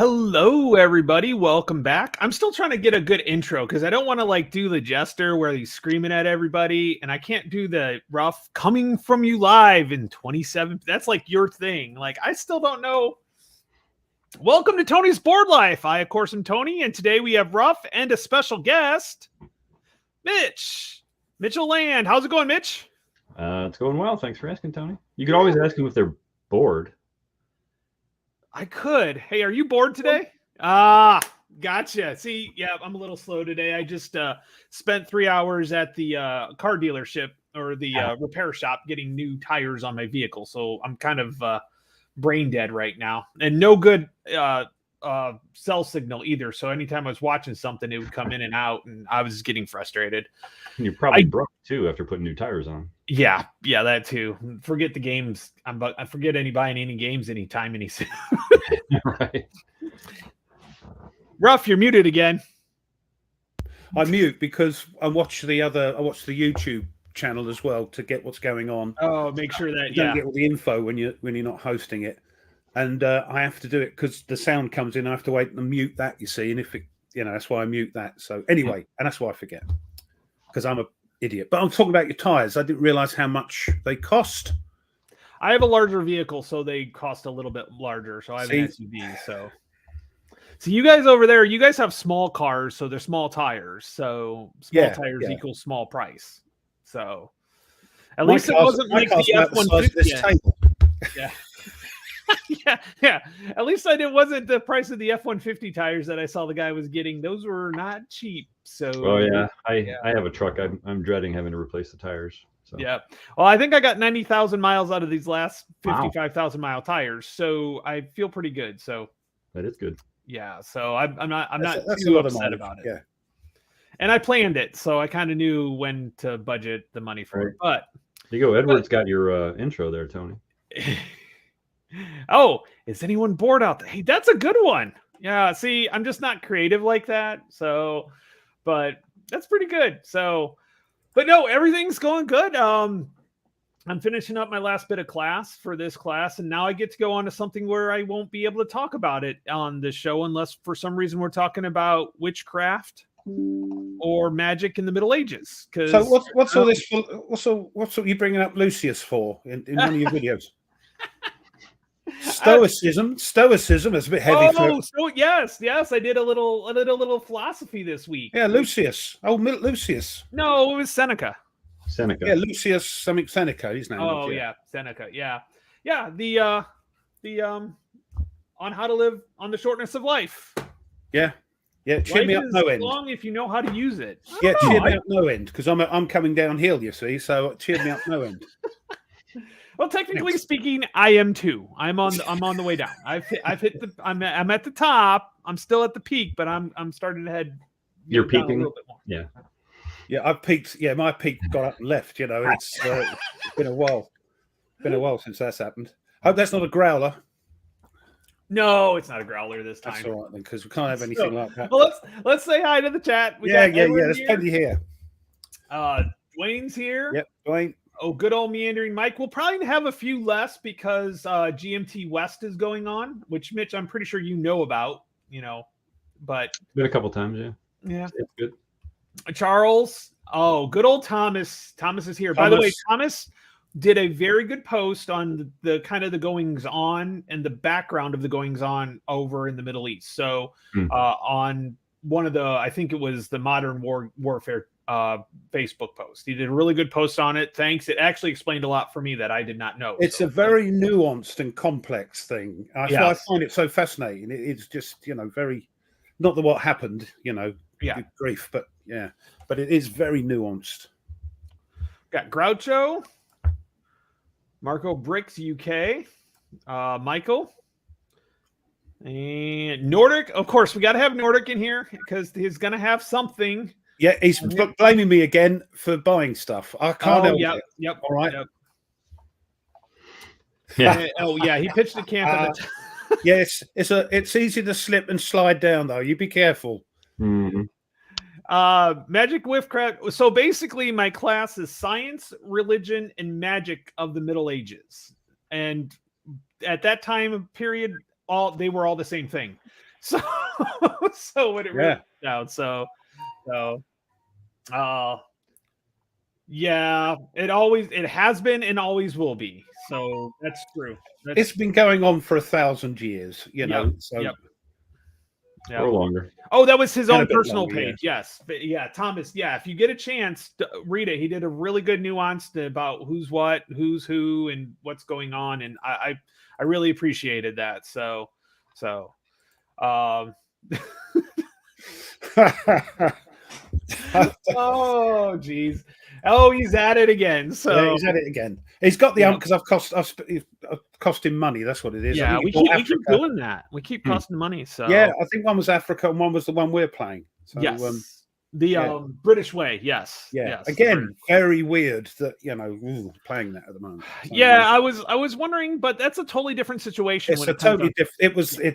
Hello, everybody. Welcome back. I'm still trying to get a good intro because I don't want to do the jester where he's screaming at everybody, and I can't do the rough coming from you live in 27. That's your thing. I still don't know. Welcome to Tony's Board Life. I, of course, am Tony, and today we have Ruff and a special guest, Mitch. Mitchell Land. How's it going, Mitch? It's going well. Thanks for asking, Tony. You could always ask them if they're bored. I could. Hey, are you bored today? Gotcha. See, yeah, I'm a little slow today. I just spent 3 hours at the car dealership or the repair shop getting new tires on my vehicle. So I'm kind of brain dead right now. And no good cell signal either. So anytime I was watching something, it would come in and out, and I was getting frustrated. And you're probably broke, too, after putting new tires on. Yeah, that too. Forget the games. I forget buying any games anytime any soon. Right. Ruff, you're muted again. I mute because I watch the YouTube channel as well to get what's going on. Oh, make sure that you don't get all the info when you're not hosting it, and I have to do it because the sound comes in. I have to wait and mute that. You see, and if it, that's why I mute that. So anyway, and that's why I forget because I'm a idiot. But I'm talking about your tires. I didn't realize how much they cost. I have a larger vehicle, so they cost a little bit larger. So I have an SUV. So you guys over there, you guys have small cars, so they're small tires. So small tires equals small price. So at least it wasn't like the F-150. Yeah. yeah. At least it wasn't the price of the F-150 tires that I saw the guy was getting. Those were not cheap. So I have a truck. I'm dreading having to replace the tires. So. Yeah. Well, I think I got 90,000 miles out of these last 55,000 mile tires. So I feel pretty good. So that is good. Yeah. So I'm not too upset about it. Yeah. And I planned it, so I kind of knew when to budget the money for it. But there you go. Edward's got your intro there, Tony. Oh, is anyone bored out there? Hey, that's a good one. Yeah, see, I'm just not creative like that. So, but that's pretty good. So, but no, everything's going good. I'm finishing up my last bit of class for this class, and now I get to go on to something where I won't be able to talk about it on the show unless for some reason we're talking about witchcraft or magic in the Middle Ages. So what's all this for? What's you bringing up Lucius for in one of your videos? Stoicism is a bit heavy. Yes, I did a little philosophy this week. Yeah, Lucius. Oh, Lucius. No, it was Seneca. Yeah, Lucius something Seneca. His name. Oh yeah, Seneca. Yeah. The on how to live on the shortness of life. Yeah. Cheer me up, no end. Long if you know how to use it. Yeah, cheer me up, no end, because I'm coming downhill. You see, so cheer me up, no end. Well, technically speaking, I am too. I'm on the way down. I'm at the top. I'm still at the peak, but I'm starting to head. You're peaking a little bit more. Yeah, I've peaked. Yeah, my peak got up and left. It's been a while. Been a while since that's happened. Hope that's not a growler. No, it's not a growler this time. That's all right then, because we can't have anything like that. Well, let's say hi to the chat. Yeah. There's plenty here. Dwayne's here. Yep, Dwayne. Oh, good old meandering Mike. We'll probably have a few less because GMT West is going on, which Mitch, I'm pretty sure you know about. But it's been a couple times. Yeah, it's good. Charles. Oh, good old Thomas. Thomas is here. By the way, Thomas did a very good post on the kind of the goings on and the background of the goings on over in the Middle East. So on one of I think it was the Modern Warfare Facebook post. He did a really good post on it. Thanks. It actually explained a lot for me that I did not know. It's a very nuanced and complex thing. I find it so fascinating. It's just, very, not what happened, grief, but it is very nuanced. Got Groucho, Marco Bricks UK, Michael, and Nordic. Of course, we got to have Nordic in here because he's going to have something. Yeah, he's blaming me again for buying stuff. I can't help it. Yep. All right. Yep. Yeah. He pitched the camp at the time. Yes, it's easy to slip and slide down though. You be careful. Mm-hmm. Magic Whiffcraft. So basically, my class is science, religion, and magic of the Middle Ages. And at that time period, they were all the same thing. So so when it really comes out, so yeah, it has been and always will be. So that's true. It's been going on for 1,000 years, you know. Yep. Or longer. Oh, that was his And a own bit personal longer, page. Yes. But yeah, Thomas. Yeah, if you get a chance, read it. He did a really good nuance about who's what, who's who, and what's going on, and I really appreciated that. So oh geez. Oh, he's at it again. So yeah, he's at it again. He's got the because I've cost him money. That's what it is. Yeah, we keep doing that. We keep costing money. So yeah, I think one was Africa and one was the one we're playing. So, yes, the British way. Yes, yes. Again, very weird that playing that at the moment. So, yeah, I was wondering, but that's a totally different situation. It's a totally different. It's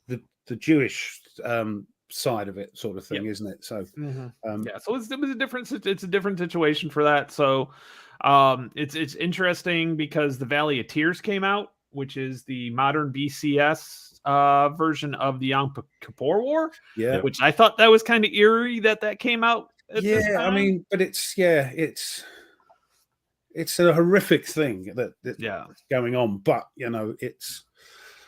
the Jewish side of it, sort of thing, isn't it? So so it was a different. It's a different situation for that. So it's interesting because the Valley of Tears came out, which is the modern BCS version of the Yom Kippur War. Yeah, which I thought that was kind of eerie that came out. I mean, but it's a horrific thing that's going on, but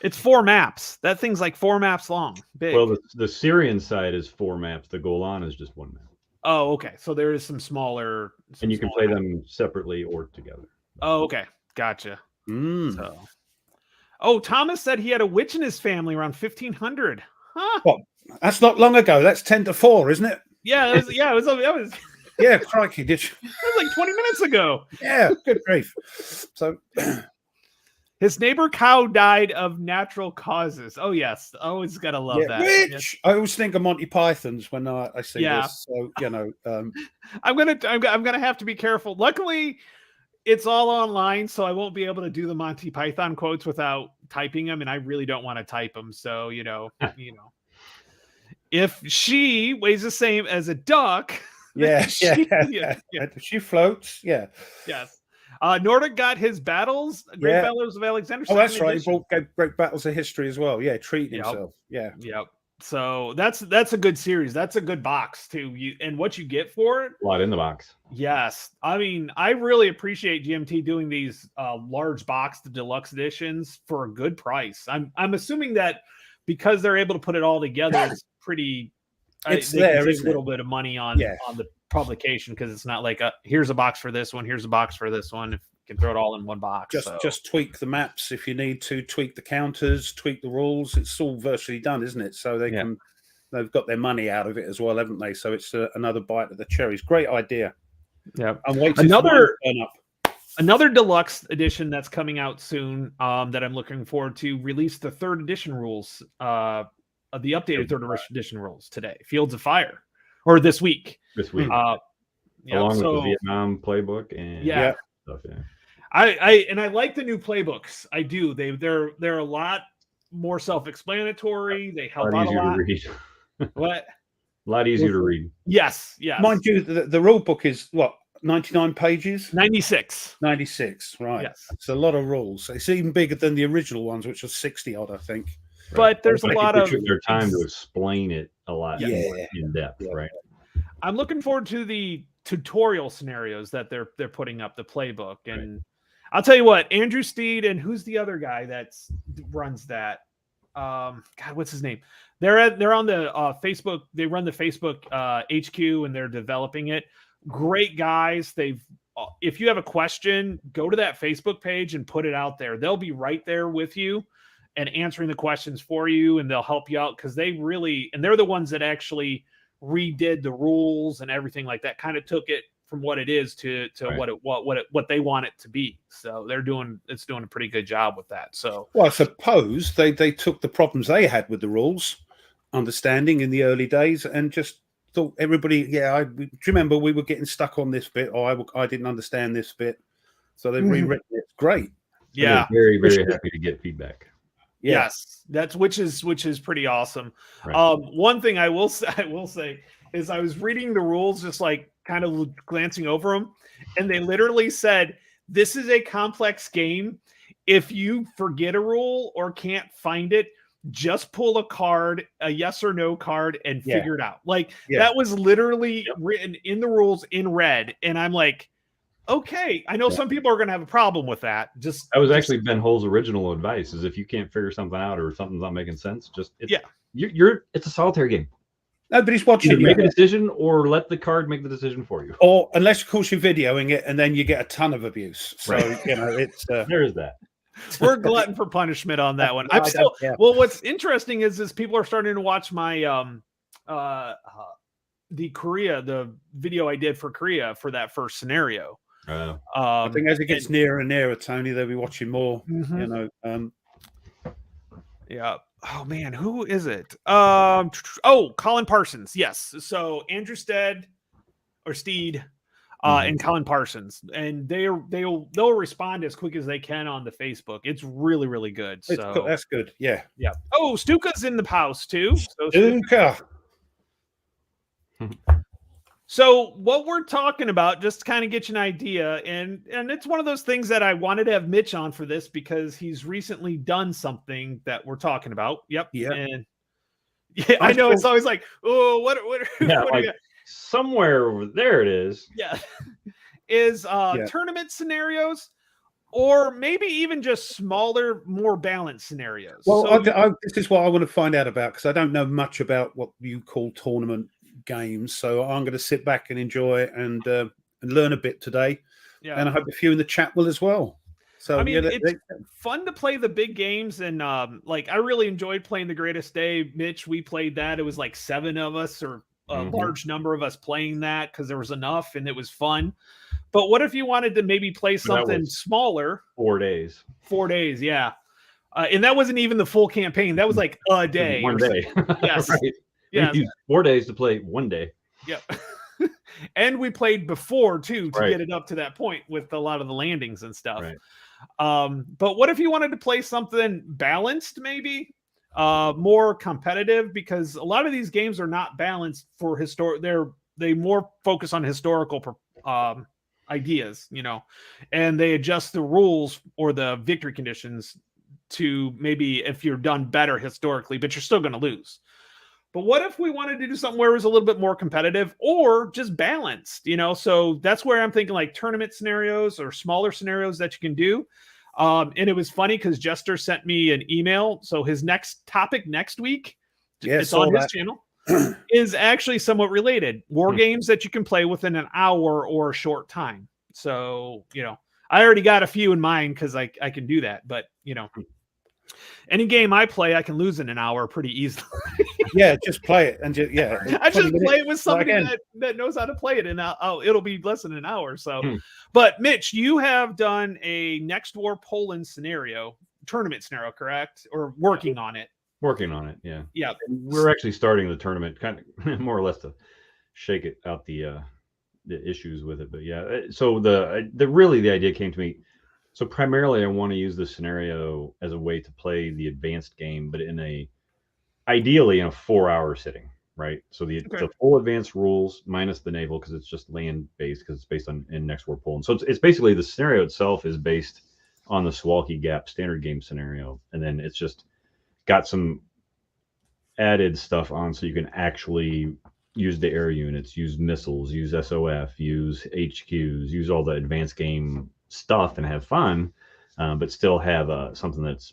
it's 4 maps. That thing's like 4 maps long. Big. Well, the Syrian side is 4 maps. The Golan is just 1 map. Oh, okay. So there is some smaller. And you can play them separately or together. Oh, okay. Gotcha. So, Thomas said he had a witch in his family around 1500. Huh? Well, that's not long ago. That's 10 to 4, isn't it? Yeah, it was. Yeah, crikey, did you? That was like 20 minutes ago. Yeah, good grief. So. His neighbor cow died of natural causes. Oh yes, always gotta love that. Which yes. I always think of Monty Python's when I see this. So I'm gonna have to be careful. Luckily, it's all online, so I won't be able to do the Monty Python quotes without typing them, and I really don't want to type them. So if she weighs the same as a duck, she floats. Yeah. Yes. Nordic got his battles, Great Battles of Alexander. Oh, that's right. He brought Great Battles of History as well. Yeah, treating himself. Yeah. Yep. So that's a good series. That's a good box too. And what you get for it. A lot in the box. Yes. I mean, I really appreciate GMT doing these large box, the deluxe editions for a good price. I'm assuming that because they're able to put it all together, it's pretty. It's there is a little bit of money on the publication because it's not like here's a box for this one, here's a box for this one. If you can throw it all in one box. Just tweak the maps if you need to, tweak the counters, tweak the rules. It's all virtually done, isn't it? So they've got their money out of it as well, haven't they? So it's another bite of the cherries. Great idea. Yeah. I'm waiting for another deluxe edition that's coming out soon that I'm looking forward to. Release the 3rd edition rules, the updated 3rd edition rules today. Fields of Fire, or this week. Along with the Vietnam playbook and stuff. Yeah. I like the new playbooks. I do. They're a lot more self-explanatory. They help out a lot. To read. What? A lot easier to read. Yes. Mind you, the rule book is what, 99 pages? 96. 96, right. Yes. It's a lot of rules. It's even bigger than the original ones, which was 60 odd, I think. But there's a lot of their time to explain it a lot more in depth, right? I'm looking forward to the tutorial scenarios that they're putting up, the playbook, and I'll tell you what, Andrew Steed and who's the other guy that runs that? God, what's his name? They're on the Facebook. They run the Facebook HQ and they're developing it. Great guys. If you have a question, go to that Facebook page and put it out there. They'll be right there with you and answering the questions for you, and they'll help you out because they're the ones that actually redid the rules and everything like that. Kind of took it from what it is to what they want it to be. So they're doing a pretty good job with that. So well, I suppose they took the problems they had with the rules, understanding in the early days, and just thought everybody, do you remember we were getting stuck on this bit, or I didn't understand this bit, so they've rewritten it. Great. Yeah, very, very happy to get feedback. Yes, that's which is pretty awesome. Right. One thing I will say is I was reading the rules, just like kind of glancing over them, and they literally said this is a complex game. If you forget a rule or can't find it, just pull a card, a yes or no card, and figure it out. Like that was literally written in the rules in red. And I'm like, okay, I know some people are going to have a problem with that. That was actually Ben Hull's original advice: is if you can't figure something out or something's not making sense, it's a solitary game. Nobody's watching. Either make a decision or let the card make the decision for you. Or unless, of course, you're videoing it, and then you get a ton of abuse. So it's there is that. We're glutton for punishment on that one. I'm still well. What's interesting is people are starting to watch my the video I did for Korea for that first scenario. I think as it gets nearer and nearer, Tony, they'll be watching more. Yeah. Oh man, who is it? Colin Parsons. Yes. So Andrew Stead or Steed. And Colin Parsons, and they'll respond as quick as they can on the Facebook. It's really, really good. So that's good. Yeah. Oh, Stuka's in the house too. So Stuka. So what we're talking about, just to kind of get you an idea, and it's one of those things that I wanted to have Mitch on for this because he's recently done something that we're talking about. Yep. Yeah. And I know it's always like, oh, what somewhere over there it is. Yeah. Is tournament scenarios or maybe even just smaller, more balanced scenarios. Well, this is what I want to find out about because I don't know much about what you call tournament games. So I'm going to sit back and enjoy it and learn a bit today. Yeah. And I hope a few in the chat will as well. So I mean, it's fun to play the big games, and I really enjoyed playing The Greatest Day. Mitch, we played that. It was like 7 of us or a large number of us playing that because there was enough and it was fun. But what if you wanted to maybe play something smaller? 4 days. 4 days, yeah. And that wasn't even the full campaign. That was like a day. 1 day. Yes. Right. Yeah. 4 days to play 1 day. Yep. And we played before too to get it up to that point with a lot of the landings and stuff. Right. But what if you wanted to play something balanced, maybe? More competitive, because a lot of these games are not balanced for they more focus on historical ideas, and they adjust the rules or the victory conditions to maybe if you're done better historically, but you're still going to lose. But what if we wanted to do something where it was a little bit more competitive or just balanced, so that's where I'm thinking like tournament scenarios or smaller scenarios that you can do. And it was funny because Jester sent me an email. So his next topic next week, it's on his channel, is actually somewhat related. War games that you can play within an hour or a short time. So, I already got a few in mind because I can do that. But, any game I play, I can lose in an hour pretty easily. Yeah, just play it. And I just play it with somebody that knows how to play it. And it'll be less than an hour. So, But Mitch, you have done a Next War Poland tournament scenario, correct? Or working on it? Working on it, yeah. Yeah. We're actually starting the tournament kind of more or less to shake it out the issues with it. But yeah, so the idea came to me. So primarily, I want to use this scenario as a way to play the advanced game, but ideally in a 4-hour sitting, right? So the full advanced rules minus the naval because it's just land based because it's based in Next War Poland. So it's basically the scenario itself is based on the Suwalki Gap standard game scenario, and then it's just got some added stuff on so you can actually use the air units, use missiles, use SOF, use HQs, use all the advanced game stuff and have fun, but still have something that's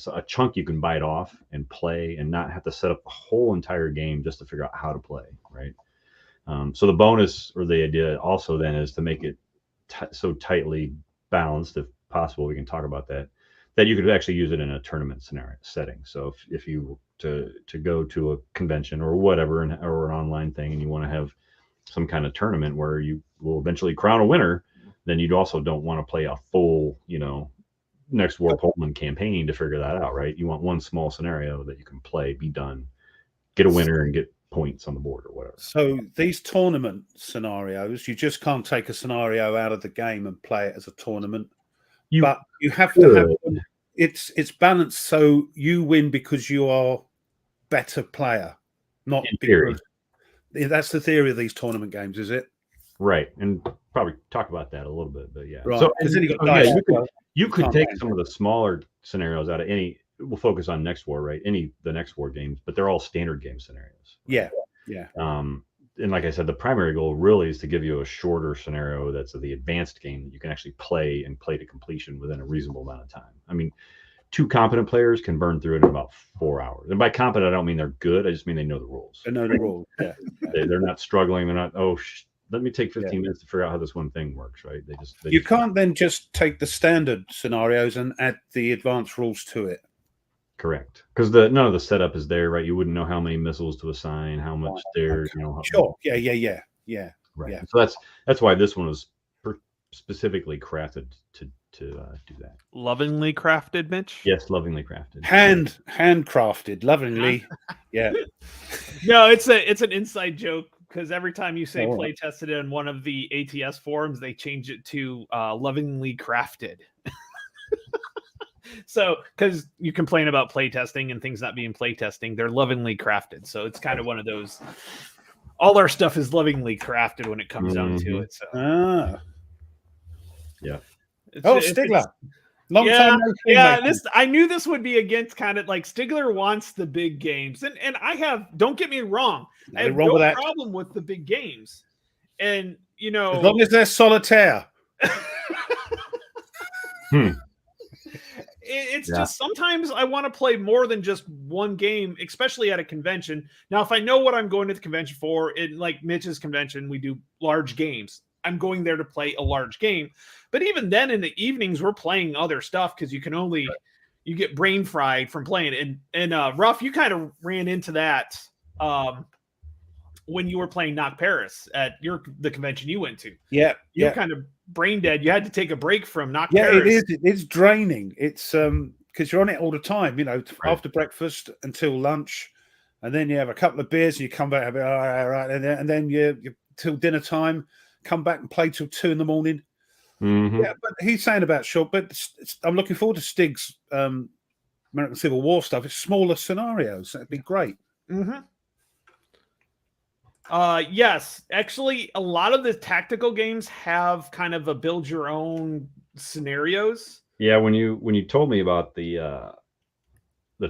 a chunk you can bite off and play and not have to set up the whole entire game just to figure out how to play, right? So the bonus or the idea also then is to make it so tightly balanced, if possible, we can talk about that you could actually use it in a tournament scenario setting. So if you to go to a convention or whatever or an online thing and you want to have some kind of tournament where you will eventually crown a winner, then you also don't want to play a full, Next War Poland campaign to figure that out, right? You want one small scenario that you can play, be done, get a winner, and get points on the board or whatever. So these tournament scenarios, you just can't take a scenario out of the game and play it as a tournament. But you have to have it's balanced so you win because you are better player, not in theory. That's the theory of these tournament games, is it? Right, and probably talk about that a little bit, but yeah. Right. So you could take some of the smaller scenarios out of any. we'll focus on Next War, right? The Next War games, but they're all standard game scenarios. Right? Yeah. And like I said, the primary goal really is to give you a shorter scenario that's the advanced game that you can actually play to completion within a reasonable amount of time. I mean, 2 competent players can burn through it in about 4 hours. And by competent, I don't mean they're good. I just mean they know the rules. They know the rules. Yeah. They're not struggling. They're not, let me take 15 minutes to figure out how this one thing works, right? You can't then just take the standard scenarios and add the advanced rules to it. Correct, because none of the setup is there, right? You wouldn't know how many missiles to assign, how much there, Sure. Yeah. Right. Yeah. So that's why this one was specifically crafted to do that. Lovingly crafted, Mitch. Yes, lovingly crafted. Handcrafted, lovingly. Yeah. No, it's an inside joke because every time you say play tested in one of the ATS forums, they change it to lovingly crafted. So, because you complain about playtesting and things not being playtesting, they're lovingly crafted. So it's kind of one of those. All our stuff is lovingly crafted when it comes down to it. So, yeah. Stigler. Long time no I knew this would be against kind of like Stigler wants the big games, and don't get me wrong, I have no problem with the big games, and as long as they're solitaire. It's just sometimes I want to play more than just one game, especially at a convention. Now, if I know what I'm going to the convention for, like Mitch's convention, we do large games. I'm going there to play a large game. But even then in the evenings, we're playing other stuff because you can only you get brain fried from playing. And Ruff, you kind of ran into that when you were playing Knock Paris at the convention you went to. Yeah. You're kind of brain dead. You had to take a break from Knock Paris. Paris. It's draining. It's because you're on it all the time, after breakfast until lunch, and then you have a couple of beers and you come back, all right, and then you till dinner time, come back and play till 2 a.m. Mm-hmm. Yeah, but he's saying about short, but I'm looking forward to Stig's American Civil War stuff. It's smaller scenarios. That'd be great. Mm-hmm. Yes, actually, a lot of the tactical games have kind of a build your own scenarios. Yeah, when you told me about the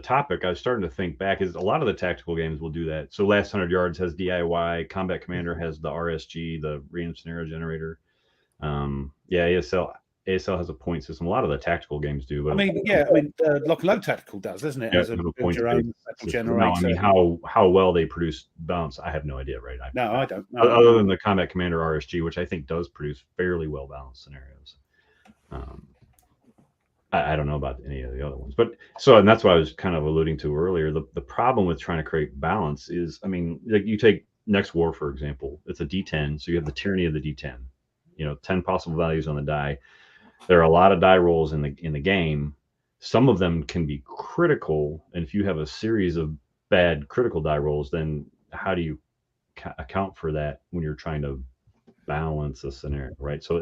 topic, I was starting to think back. Is a lot of the tactical games will do that. So Last 100 Yards has DIY, Combat Commander has the RSG, the random scenario generator. ASL has a point system. A lot of the tactical games do. But Lock and Load Tactical does, doesn't it? Yeah, Has build your own generator. No, I mean, how well they produce balance, I have no idea, right? I don't know. Other than the Combat Commander RSG, which I think does produce fairly well balanced scenarios. I don't know about any of the other ones, and that's what I was kind of alluding to earlier. The problem with trying to create balance is, I mean, like you take Next War, for example, it's a D10, so you have the tyranny of the D10, 10 possible values on the die. There are a lot of die rolls in the game. Some of them can be critical, and if you have a series of bad critical die rolls, then how do you account for that when you're trying to balance a scenario, right? So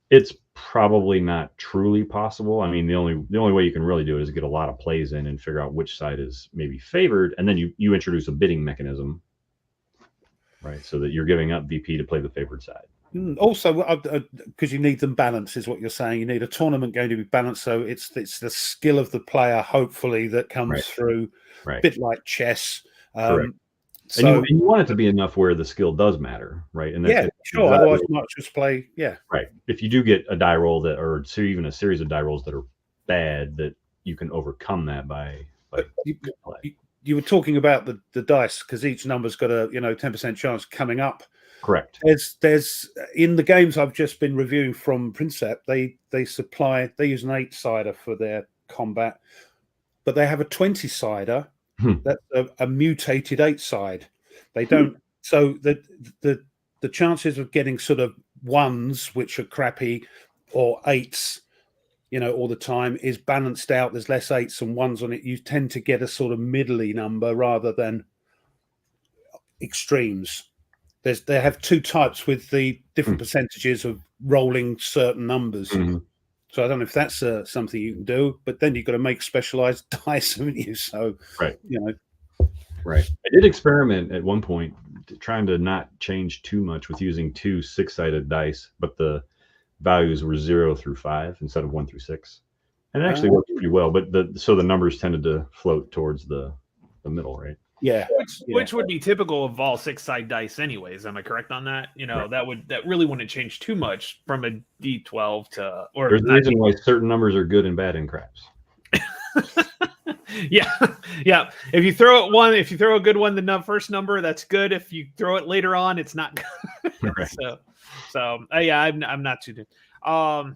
it's probably not truly possible. I mean, the only way you can really do it is get a lot of plays in and figure out which side is maybe favored, and then you introduce a bidding mechanism, right? So that you're giving up VP to play the favored side. Also, because you need them balanced, is what you're saying. You need a tournament going to be balanced, so it's the skill of the player, hopefully, that comes through. Right. A bit like chess. Correct. So and you want it to be enough where the skill does matter, right? And sure. Otherwise, you might just play. Yeah, right. If you do get a die roll or even a series of die rolls that are bad, that you can overcome that by play. You were talking about the dice because each number's got a 10% chance coming up. Correct. There's in the games I've just been reviewing from Princep, they use an 8-sider for their combat, but they have a 20-sider that's a mutated 8-side. They don't so the chances of getting sort of 1s, which are crappy, or 8s, all the time, is balanced out. There's less 8s and 1s on it. You tend to get a sort of middly number rather than extremes. They have 2 types with the different percentages of rolling certain numbers. Mm-hmm. So I don't know if that's something you can do, but then you've got to make specialized dice, haven't you? So, right. Right. I did experiment at one point trying to not change too much with using 2 6-sided dice, but the values were 0 through 5 instead of 1 through 6. And it actually worked pretty well, but the numbers tended to float towards the middle, right? Yeah. Which would be typical of all 6-side dice anyways. Am I correct on that? Right. that really wouldn't change too much from a D12 to, or there's a reason why certain numbers are good and bad in craps. Yeah. If you throw a good one, the first number, that's good. If you throw it later on, it's not good. Right. So yeah, I'm not too good. So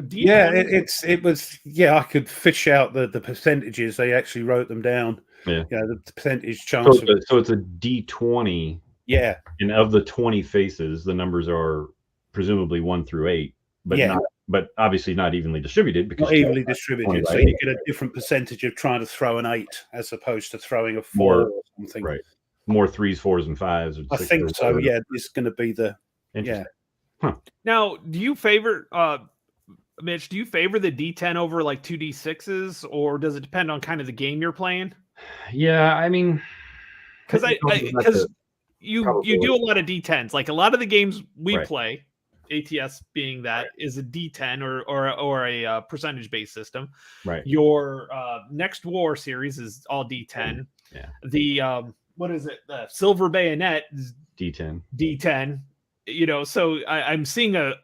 D20, it was I could fish out the percentages. They actually wrote them down. Yeah, the percentage chance. So it's a D20. Yeah, and of the 20 faces, the numbers are presumably 1 through 8, but obviously not evenly distributed, because not evenly distributed. So you get a different percentage of trying to throw an 8 as opposed to throwing a 4 or something. Right. More 3s, 4s, and 5s. I think so. Yeah, it's going to be the Huh. Now, do you favor Mitch? Do you favor the D10 over like 2D6s, or does it depend on kind of the game you're playing? Yeah, I mean, because you do a lot of D10s. Like a lot of the games we play, ATS being that is a D10 or a percentage based system. Right. Your Next War series is all D10. Yeah. The what is it? The Silver Bayonet is D10. D10. So I'm seeing a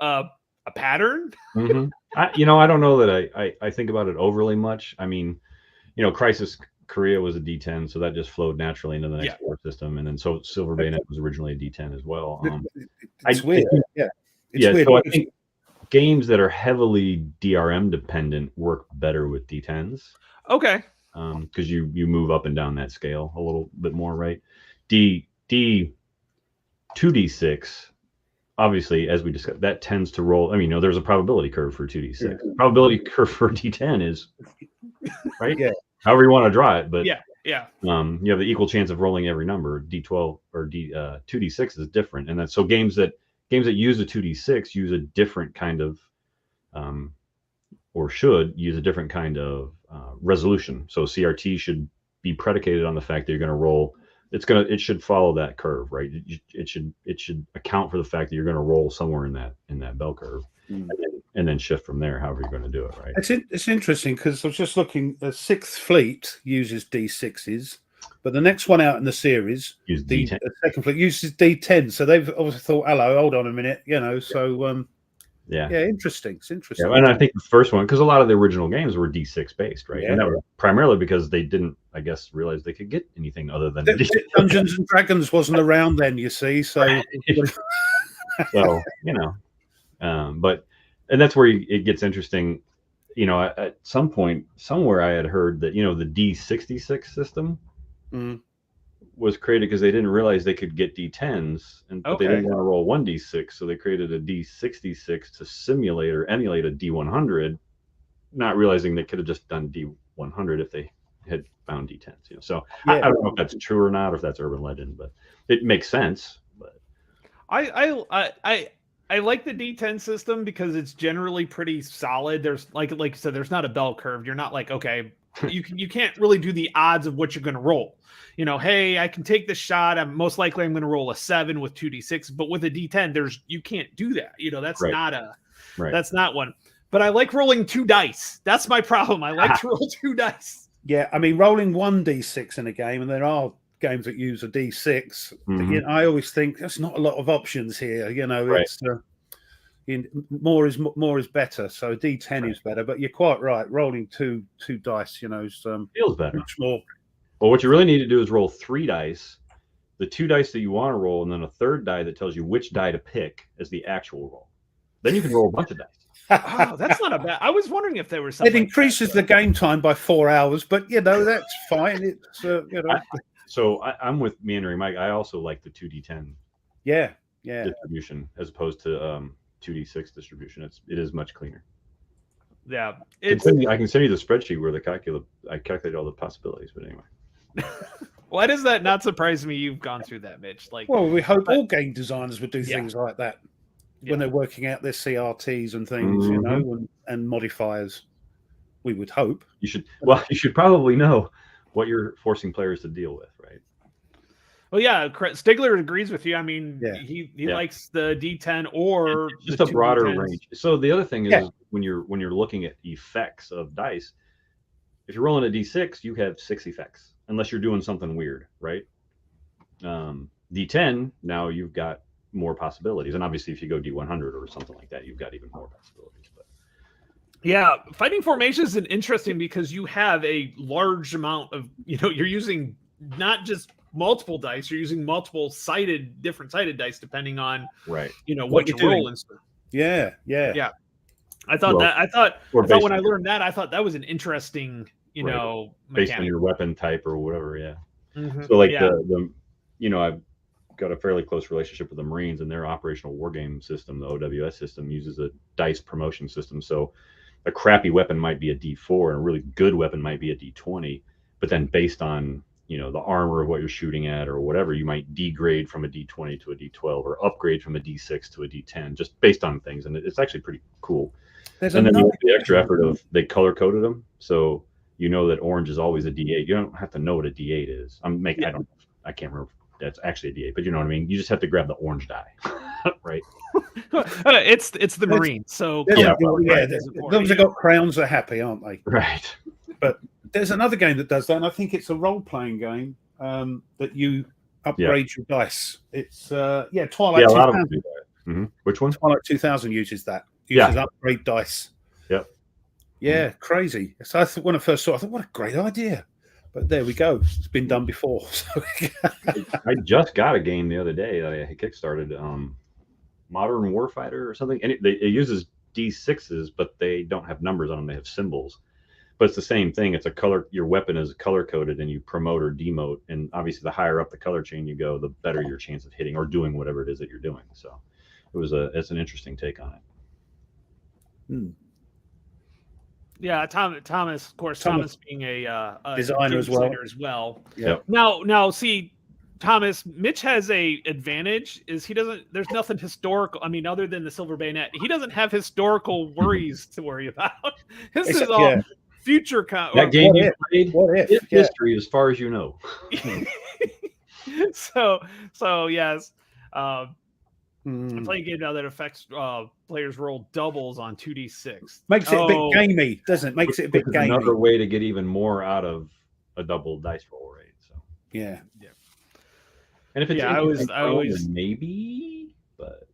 pattern. Mm-hmm. I don't know that I think about it overly much. I mean, Crisis Korea was a D10, so that just flowed naturally into the Next War system, and then so Silver Bayonet was originally a D10 as well. It's weird. It's weird. So I think games that are heavily DRM dependent work better with D10s. Okay. Because you move up and down that scale a little bit more, right? 2D6. Obviously, as we discussed, that tends to roll. I mean, there's a probability curve for 2D6. Yeah. Probability curve for D10 is right. Yeah. However you want to draw it, but yeah. You have the equal chance of rolling every number. D12 or 2D6 is different, and that's so games that use a 2D6 use a different kind of, or should use a different kind of resolution. So CRT should be predicated on the fact that you're going to roll. It should follow that curve, right? It should account for the fact that you're going to roll somewhere in that bell curve, and then shift from there. However you're going to do it, right? It's interesting because I was just looking. The 6th Fleet uses D6s, but the next one out in the series, the 2nd Fleet uses D10. So they've obviously thought, "Hello, hold on a minute," So interesting. It's interesting. Yeah, and I think the first one, because a lot of the original games were D6 based, right? Yeah. And that was primarily because they didn't, I guess, realize they could get anything other than Dungeons and Dragons wasn't around then, you see. So, so but and that's where it gets interesting. At some point, somewhere I had heard that the D66 system was created because they didn't realize they could get D10s, but they didn't want to roll 1D6, so they created a D66 to simulate or emulate a D100, not realizing they could have just done D100 if they had found D10s. So I don't know if that's true or not, or if that's urban legend, but it makes sense. But I like the D10 system because it's generally pretty solid. There's like you said, there's not a bell curve. You're not like, okay, you can't really do the odds of what you're going to roll. Hey, I can take this shot. I'm going to roll a 7 with 2D6, but with a D10, you can't do that. That's not one. But I like rolling 2 dice. That's my problem. I like to roll 2 dice. Yeah, I mean, rolling 1D6 in a game, and there are games that use a D6. Mm-hmm. I always think there's not a lot of options here. It's more is better. So D10 is better, but you're quite right. Rolling two dice, feels better. Much more. Well, what you really need to do is roll 3 dice, the 2 dice that you want to roll, and then a 3rd die that tells you which die to pick as the actual roll. Then you can roll a bunch of dice. Oh, that's not a bad. I was wondering if there was something. It increases the game time by 4 hours, but that's fine. It's So I'm with Meandering Mike. I also like the 2D10 distribution as opposed to 2D6 distribution. It is much cleaner. Yeah, I can send you the spreadsheet where I calculate all the possibilities. But anyway, why does that not surprise me? You've gone through that, Mitch. We hope all game designers would do things like that when they're working out their CRTs and things, and modifiers. We would hope. You should probably know what you're forcing players to deal with, right? Well, yeah, Stigler agrees with you. I mean, Yeah. he likes the D10 or just the a broader D10s. range. So the other thing is when you're looking at effects of dice, if you're rolling a D6, you have 6 effects, unless you're doing something weird, right? D10, now you've got more possibilities, and obviously if you go D100 or something like that, you've got even more possibilities. But yeah, fighting formations is interesting because you have a large amount of, you're using not just multiple dice, you're using multiple different sided dice depending on right, what you're rolling. Yeah. I thought when I learned that, I thought that was an interesting, based mechanic. on your weapon type or whatever. Yeah. Mm-hmm. So like the I've got a fairly close relationship with the Marines, and their operational war game system, the OWS system, uses a dice promotion system. So a crappy weapon might be a D4 and a really good weapon might be a D20, but then based on the armor of what you're shooting at or whatever, you might degrade from a D20 to a D12 or upgrade from a D6 to a D10 just based on things, and it's actually pretty cool. And then the extra effort of they color coded them, so that orange is always a D8. You don't have to know what a D8 is. I can't remember if that's actually a D8, but you know what I mean. You just have to grab the orange die, right? It's the Marines, so those have got crowns are happy, aren't they? Right. But there's another game that does that, and I think it's a role-playing game that you upgrade your dice. It's Twilight. Yeah, a lot of them do that. Mm-hmm. Which one? Twilight 2000 uses that. Uses upgrade dice. Yep. Yeah, crazy. So when I first saw it, I thought, what a great idea. But there we go. It's been done before. So. I just got a game the other day that I kickstarted, Modern Warfighter or something, and it uses D6s, but they don't have numbers on them. They have symbols. But it's the same thing. It's a color. Your weapon is color coded, and you promote or demote. And obviously, the higher up the color chain you go, the better your chance of hitting or doing whatever it is that you're doing. So, it's an interesting take on it. Yeah, Thomas, of course, Thomas being a designer as well. Yeah. Now, see, Thomas, Mitch has a advantage. Is he doesn't? There's nothing historical. I mean, other than the silver bayonet, he doesn't have historical worries to worry about. This is all future. That game you played, it's history as far as you know. So yes. I'm playing a game now that affects players roll doubles on 2d6. Makes it a bit gamey, doesn't it? Makes it a bit gamey. Another way to get even more out of a double dice roll rate. So yeah. And if it's I always maybe, but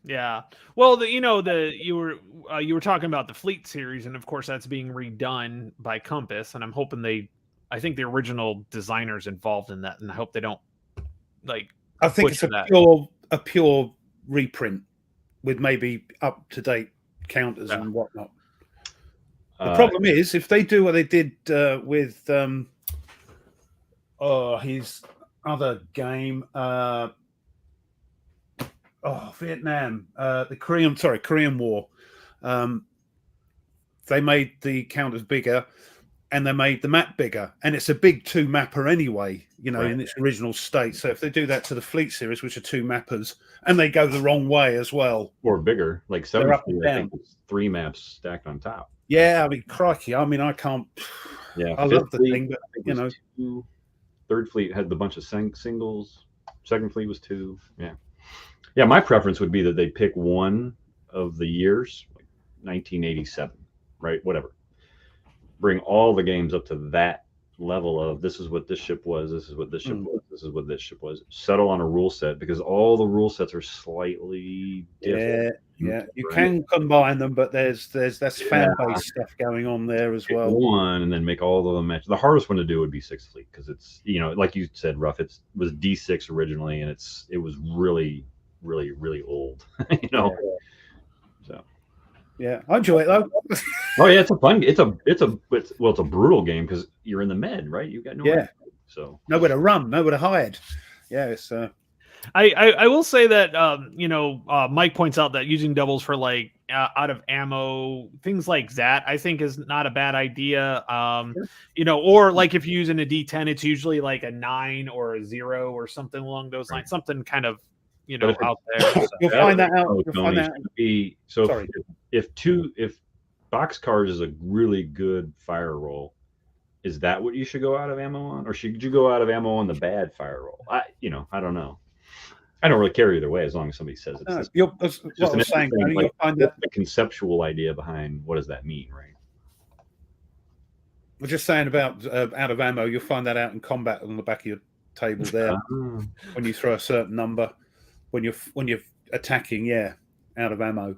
yeah. Well, you were talking about the Fleet series, and of course that's being redone by Compass, and I'm hoping I think the original designers involved in that, and I hope they don't I think it's a pure reprint with maybe up to date counters and whatnot. The problem is if they do what they did with his other game, Vietnam, the Korean War. They made the counters bigger, and they made the map bigger, and it's a big 2-mapper anyway, in its original state. So if they do that to the Fleet series, which are 2 mappers, and they go the wrong way as well, or bigger, like 7 Fleet, I think it's 3 maps stacked on top. Yeah, I mean, crikey, I mean, I can't. Yeah, I love the thing, but 2. 3rd Fleet had the bunch of singles. 2nd Fleet was 2. Yeah. My preference would be that they pick one of the years, like 1987, right? Whatever. Bring all the games up to that level of this is what this ship was, this is what this ship was, this is what this ship was. Settle on a rule set, because all the rule sets are slightly different. Yeah, you can combine them, but there's fan base stuff going on there as well. One and then make all of them match. The hardest one to do would be 6th Fleet, because it's like you said, Ruff. It was D6 originally, and it was really, really, really old. So. Yeah, I enjoy it though. Oh yeah, it's a fun. It's a brutal game because you're in the med, right? You got nowhere. So nowhere to run, nowhere to hide. Yeah, it's. I will say that Mike points out that using doubles for out of ammo, things like that, I think is not a bad idea. Or like if you're using a D10, it's usually like a 9 or a 0 or something along those lines. Something kind of out there. You'll find that out. If boxcars is a really good fire roll, is that what you should go out of ammo on, or should you go out of ammo on the bad fire roll? I don't know. I don't really care either way as long as somebody says it's what I was saying. Like, the conceptual idea behind what does that mean, right? We're just saying about out of ammo. You'll find that out in combat on the back of your table there. When you throw a certain number, when you're attacking, out of ammo,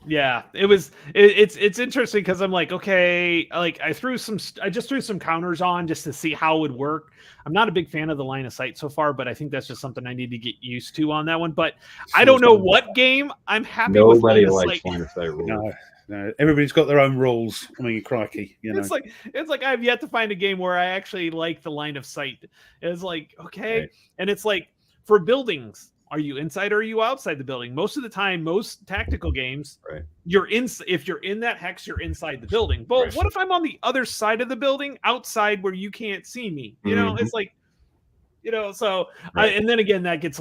Yeah, it's interesting because I'm like, okay, like I just threw some counters on just to see how it would work. I'm not a big fan of the line of sight so far, but I think that's just something I need to get used to on that one. But I don't know what game I'm happy with. Nobody likes line of sight rules. No, everybody's got their own rules. I mean, crikey, It's like I've yet to find a game where I actually like the line of sight. It's like, okay, right. And it's like for buildings. Are you inside or are you outside the building? Most of the time, most tactical games, right. If you're in that hex, you're inside the building. But what if I'm on the other side of the building, outside where you can't see me? You know, it's like, so and then again, that gets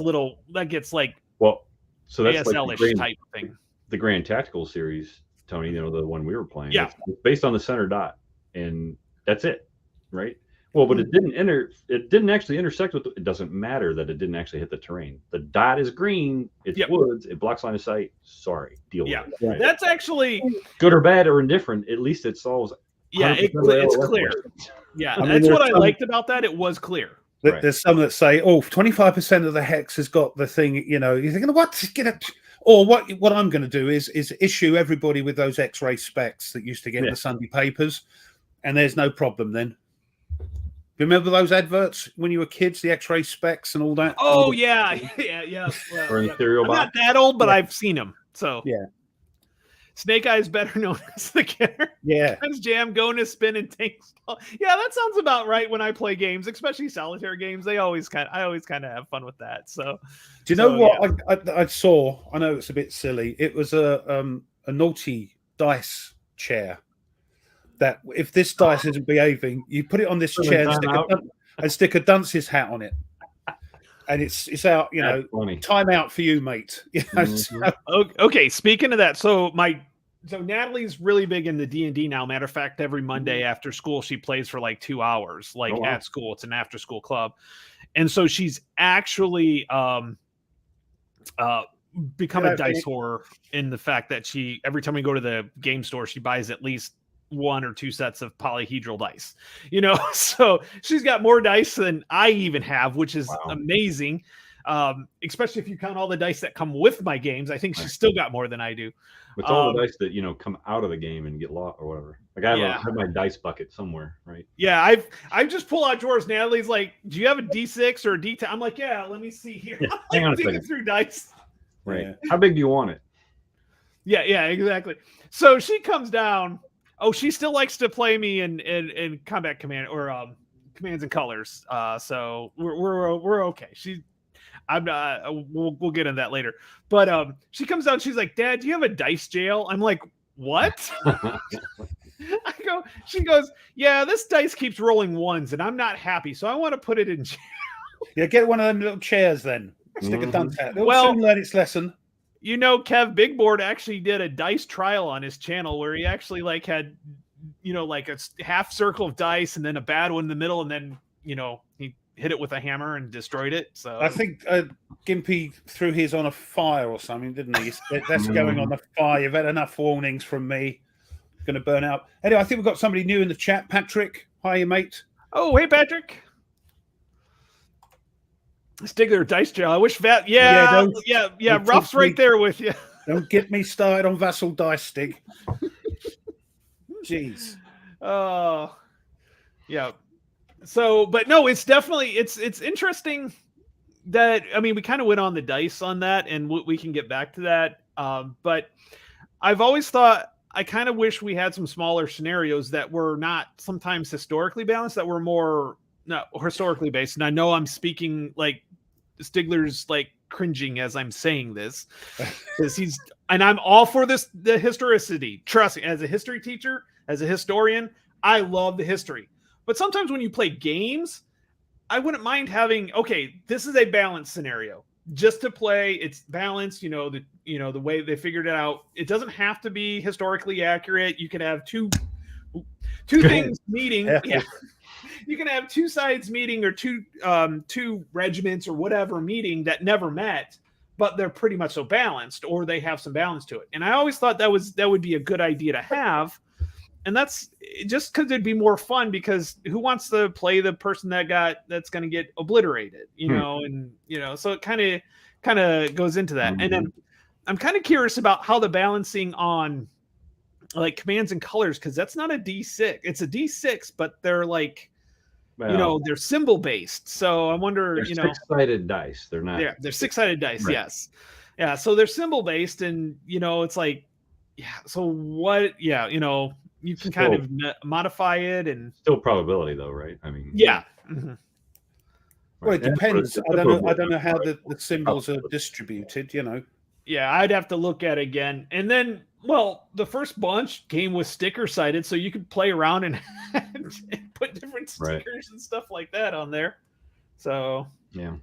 like, well, so that's ASL-ish like type of thing. The Grand Tactical series, Tony, the one we were playing. Yeah. It's based on the center dot, and that's it, right? Well, but it didn't actually intersect with it doesn't matter that it didn't actually hit the terrain. The dot is green, it's woods, it blocks line of sight. Sorry, deal with it. Right? That's actually good or bad or indifferent, at least it solves it's clear. Yeah, that's what I liked about that. It was clear. There's some that say, 25% of the hex has got the thing, you're thinking, what? Get it. Or what I'm going to do is issue everybody with those X-ray specs that used to get in the Sunday papers, and there's no problem then. Remember those adverts when you were kids, the X-ray specs and all that? Oh, yeah. Well, I'm not that old, but I've seen them. So Snake Eyes, better known as the killer. Yeah. Jam, going to spin and tank. Yeah, that sounds about right when I play games, especially solitaire games. I always kind of have fun with that. So, do you know what I saw? I know it's a bit silly. It was a naughty dice chair. That if this dice isn't behaving, you put it on this chair and stick a dunce's hat on it, and it's out. Time out for you, mate. Okay. Speaking of that, so Natalie's really big into D&D now. Matter of fact, every Monday after school, she plays for like 2 hours. At school, it's an after-school club, and so she's actually become a dice whore in the fact that every time we go to the game store, she buys at least 1 or 2 sets of polyhedral dice, so she's got more dice than I even have, which is amazing. Especially if you count all the dice that come with my games, I think she's still got more than I do. With all the dice that come out of the game and get lost or whatever. Like I have my dice bucket somewhere, right? Yeah, I've just pulled out drawers. Natalie's like, "Do you have a D6 or a D10?" I'm like, "Yeah, let me see here." Yeah, hang on a second. Through dice. Right. Yeah. How big do you want it? Yeah, exactly. So she comes down. Oh, she still likes to play me in Combat Command or Commands and Colors. So we're okay. We'll get into that later. But she comes down. She's like, "Dad, do you have a dice jail?" I'm like, "What?" She goes, "Yeah, this dice keeps rolling ones, and I'm not happy, so I want to put it in jail." Yeah, get one of them little chairs then. Stick a dunce hat. It'll soon learn its lesson. Kev Big Board actually did a dice trial on his channel where he actually had, like a half circle of dice and then a bad one in the middle, and then he hit it with a hammer and destroyed it. So I think Gimpy threw his on a fire or something, didn't he? That's going on the fire. You've had enough warnings from me. It's going to burn out. Anyway, I think we've got somebody new in the chat. Patrick, hi, mate. Oh, hey, Patrick. Stigler dice jail. I wish that. Ruff's right there with you. Don't get me started on Vassal dice stick. Jeez. Yeah. So, but no, it's definitely it's interesting that we kind of went on the dice on that, and we can get back to that. But I've always thought I kind of wish we had some smaller scenarios that were not sometimes historically balanced, that were more historically based. And I know I'm speaking like Stigler's like cringing as I'm saying this, because I'm all for the historicity. Trust me, as a history teacher, as a historian, I love the history. But sometimes when you play games, I wouldn't mind having, this is a balanced scenario. Just to play, it's balanced, the way they figured it out. It doesn't have to be historically accurate. You can have two things meeting. Yeah. Yeah. You can have two sides meeting or two regiments or whatever meeting that never met, but they're pretty much so balanced, or they have some balance to it. And I always thought that would be a good idea to have. And that's just because it'd be more fun, because who wants to play the person that's going to get obliterated, and so it kind of goes into that. And then I'm kind of curious about how the balancing on like commands and colors, because that's not a D6. It's a D6, but they're like, they're symbol based. So I wonder, they're six-sided dice. They're not. Yeah, they're six-sided dice. Right. Yes. Yeah. So they're symbol based, and it's like, yeah. So what? Yeah. You can kind of modify it, and still probability though, right? I mean, yeah. Mm-hmm. Well, it depends. I don't know how the symbols are distributed. Yeah, I'd have to look at it again. And then, well, the first bunch came with sticker sided, so you could play around and put different stickers and stuff like that on there. So yeah.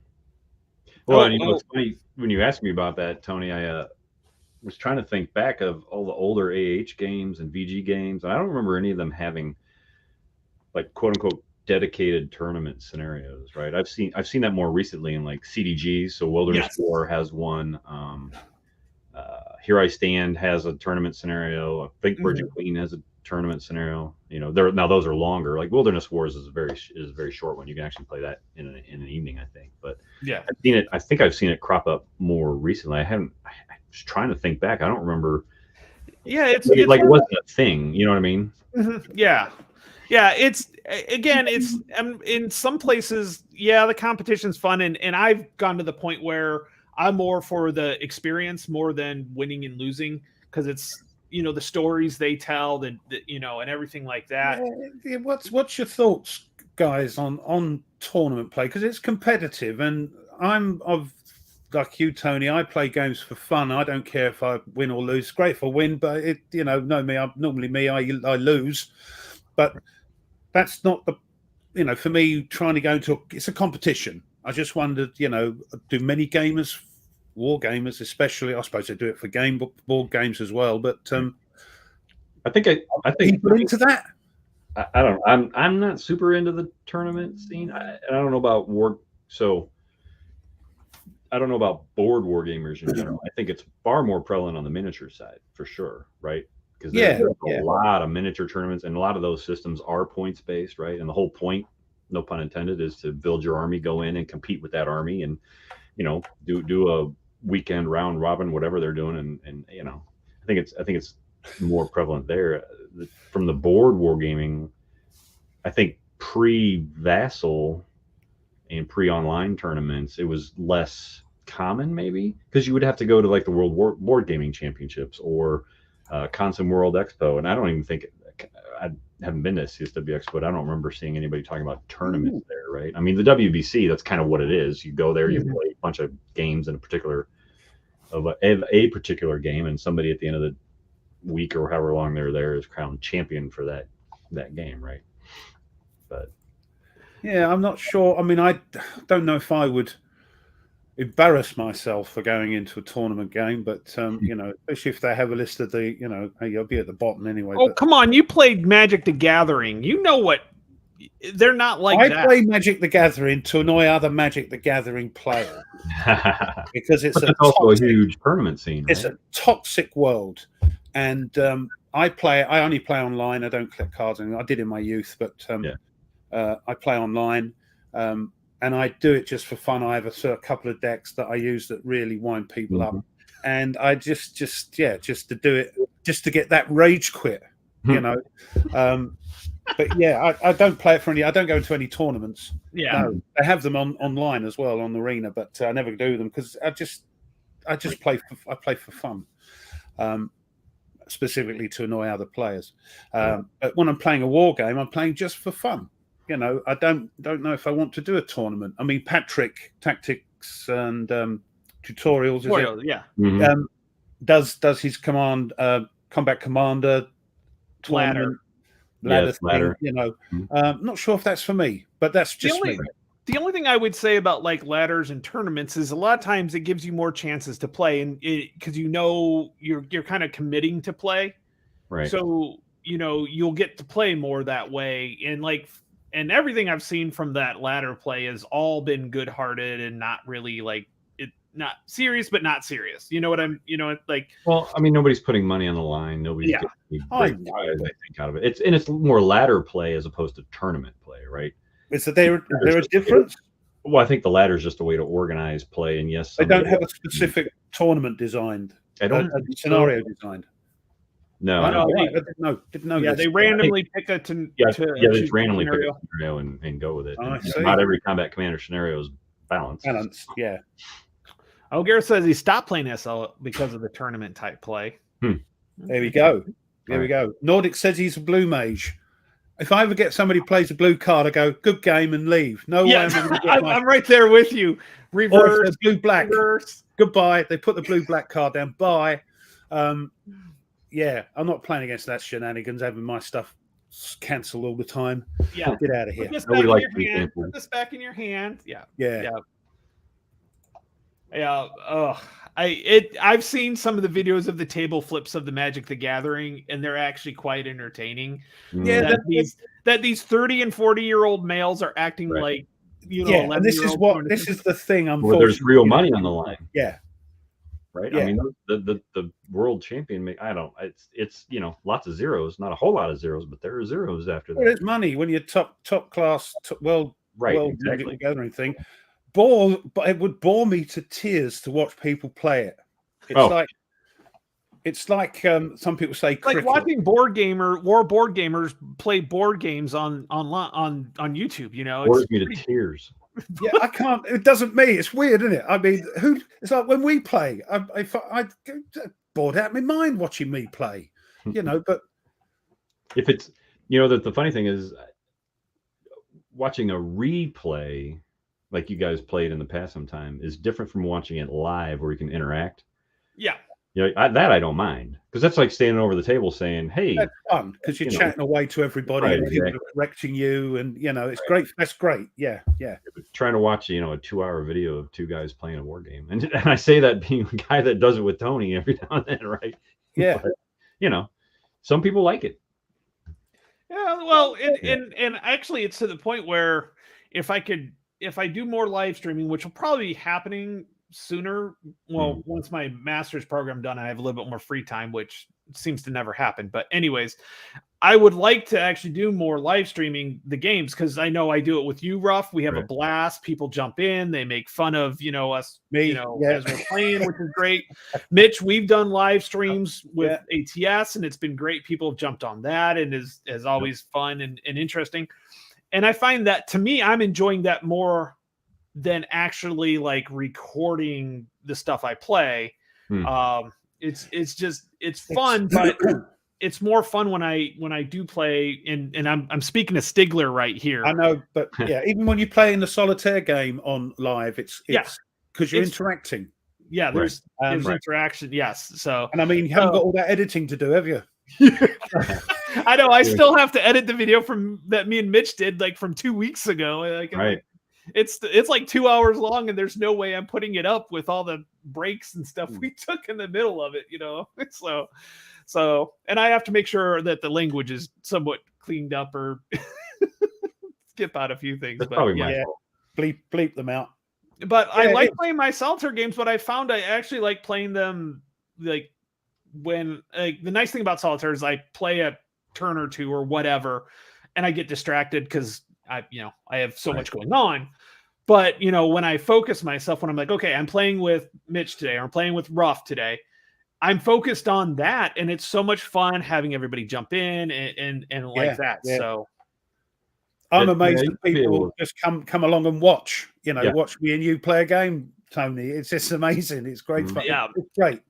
Well, it's funny when you asked me about that, Tony. I was trying to think back of all the older AH games and VG games. I don't remember any of them having like quote unquote dedicated tournament scenarios, right? I've seen that more recently in like CDGs. So Wilderness War has one. Here I Stand has a tournament scenario. I think Virgin Queen has a tournament scenario. Now those are longer. Like Wilderness Wars is a very short one. You can actually play that in an evening, I think. But yeah, I've seen it. I think I've seen it crop up more recently. I was trying to think back. I don't remember. Yeah, it's like it wasn't a thing. You know what I mean? Mm-hmm. Yeah. It's in some places, the competition's fun, and I've gone to the point where I'm more for the experience more than winning and losing, because it's the stories they tell, and everything like that. What's your thoughts, guys, on tournament play? Because it's competitive, and I'm like you, Tony. I play games for fun. I don't care if I win or lose. Great if I win, but I lose. But that's not for me, trying to go into it's a competition. I just wondered, do many gamers, war gamers especially, I suppose they do it for board games as well, but I think people into that. I don't know. I'm not super into the tournament scene. I don't know about war. So I don't know about board war gamers in general. I think it's far more prevalent on the miniature side for sure, right? Because there's a lot of miniature tournaments, and a lot of those systems are points based, right? And the whole point, no pun intended, is to build your army, go in and compete with that army, and do a weekend round robin, whatever they're doing, and I think it's more prevalent there. From the board wargaming, I think pre-Vassal and pre-online tournaments, it was less common, maybe, because you would have to go to like the World Board Gaming Championships or Consim World Expo, and I don't even think I haven't been to CSW Expo, but I don't remember seeing anybody talking about tournaments there, right? I mean, the WBC, that's kind of what it is. You go there, you play a bunch of games in a particular game, and somebody at the end of the week or however long they're there is crowned champion for that game, right? But yeah, I'm not sure. I mean, I don't know if I would embarrass myself for going into a tournament game, but especially if they have a list of the, hey, I'll be at the bottom anyway. Oh, come on, you played Magic the Gathering. You know what? They're not like that. I play Magic the Gathering to annoy other Magic the Gathering players because it's also a huge tournament scene. Right? It's a toxic world, and I only play online. I don't collect cards, and I did in my youth, but I play online. And I do it just for fun. I have a couple of decks that I use that really wind people up, and I just to do it, just to get that rage quit, But yeah, I don't play it for any. I don't go to any tournaments. Yeah, no, I have them online as well on the arena, but I never do them because I just play. I play for fun, specifically to annoy other players. But when I'm playing a war game, I'm playing just for fun. I don't know if I want to do a tournament. I mean, Patrick Tactics and Tutorials, does his combat commander tournament ladder thing, not sure if that's for me, but that's just me. The only thing I would say about like ladders and tournaments is a lot of times it gives you more chances to play, and because you're kind of committing to play, right? So you'll get to play more that way. And everything I've seen from that ladder play has all been good-hearted and not really not serious, but not serious. You know what I'm, like. Well, I mean, nobody's putting money on the line. Nobody's getting any I big prize, I think, out of it. It's more ladder play as opposed to tournament play, right? Is there a difference? Well, I think the ladder is just a way to organize play, and yes, they don't have a specific tournament designed. I don't a scenario designed. No, I don't. didn't know. Yeah, this. they randomly pick a They just randomly pick a scenario and go with it. Not every combat commander scenario is balanced. Yeah. Gareth says he stopped playing SL because of the tournament type play. There we go. We go. Nordic says he's a blue mage. If I ever get somebody who plays a blue card, I go, good game, and leave. No way. I'm right there with you. Reverse, blue black. Reverse. Goodbye. They put the blue black card down. Bye. Yeah, I'm not playing against that shenanigans, having my stuff cancelled all the time. Yeah, get out of here. Put this back in your hand. Yeah. I've seen some of the videos of the table flips of the Magic the Gathering, and they're actually quite entertaining. Yeah, that these 30 and 40-year-old males are acting like and this is the thing. Where there's real money on the line. Yeah. Right. Yeah. I mean, the world champion. It's lots of zeros, not a whole lot of zeros, but there are zeros after that. Well, there's money when you're top class world exactly. gathering thing. But it would bore me to tears to watch people play it. It's like some people say cricket. Like watching board gamers play board games on YouTube. It bores me to tears. Yeah, I can't. It doesn't me. It's weird, isn't it? I mean, it's like when we play. I bored out of my mind watching me play. But if it's the funny thing is watching a replay like you guys played in the past sometime is different from watching it live where you can interact. Yeah. That I don't mind, because that's like standing over the table saying, "Hey," that's fun because you're chatting away to everybody and people are correcting you, and it's great. That's great. Yeah. Trying to watch a 2-hour video of two guys playing a war game, and I say that being a guy that does it with Tony every now and then, right? Yeah. But, some people like it. Yeah. Well, and actually, it's to the point where if I do more live streaming, which will probably be happening sooner. Well, once my master's program done, I have a little bit more free time, which seems to never happen. But anyways, I would like to actually do more live streaming the games, because I know I do it with you, Ruff. We have a blast. People jump in, they make fun of us, as we're playing, which is great. Mitch, we've done live streams with ATS, and it's been great. People have jumped on that, and is always fun and interesting. And I find that, to me, I'm enjoying that more than actually like recording the stuff I play. It's fun, but it's more fun when I do play. And I'm speaking to Stigler right here. I know, but even when you play in the solitaire game on live, it's because you're interacting. Yeah, there's interaction. Yes. So, and I mean, you haven't got all that editing to do, have you? I know. I still have to edit the video that me and Mitch did from 2 weeks ago. It's like 2 hours long, and there's no way I'm putting it up with all the breaks and stuff we took in the middle of it. So, and I have to make sure that the language is somewhat cleaned up or skip out a few things. That's probably my fault. Bleep them out. But I like playing my solitaire games, but I found I actually like playing them when the nice thing about solitaire is I play a turn or two or whatever, and I get distracted because I have so much going on. But when I focus myself, when I'm like, okay, I'm playing with Mitch today, or I'm playing with Ruff today, I'm focused on that, and it's so much fun having everybody jump in and that. Yeah. So I'm amazed that people just come along and watch. Watch me and you play a game, Tony. It's just amazing. It's great fun. Yeah, it's great.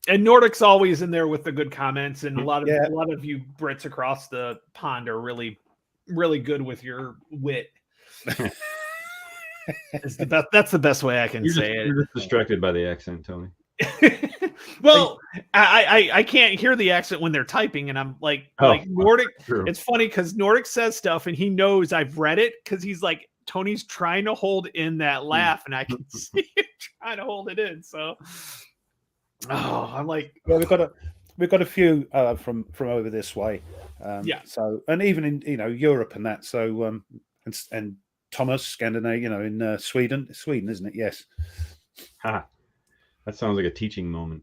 And Nordic's always in there with the good comments, and a lot of you Brits across the pond are really, really good with your wit. That's the best way I can say it. You're just distracted by the accent, Tony. Well, I can't hear the accent when they're typing, and I'm like Nordic. True. It's funny because Nordic says stuff, and he knows I've read it because he's like, Tony's trying to hold in that laugh, and I can see him trying to hold it in. So, I'm like, we've got we've got a few from over this way. Yeah. So, and even in Europe and that. So and Thomas, Scandinavia, in Sweden, isn't it? Yes. Ha. That sounds like a teaching moment.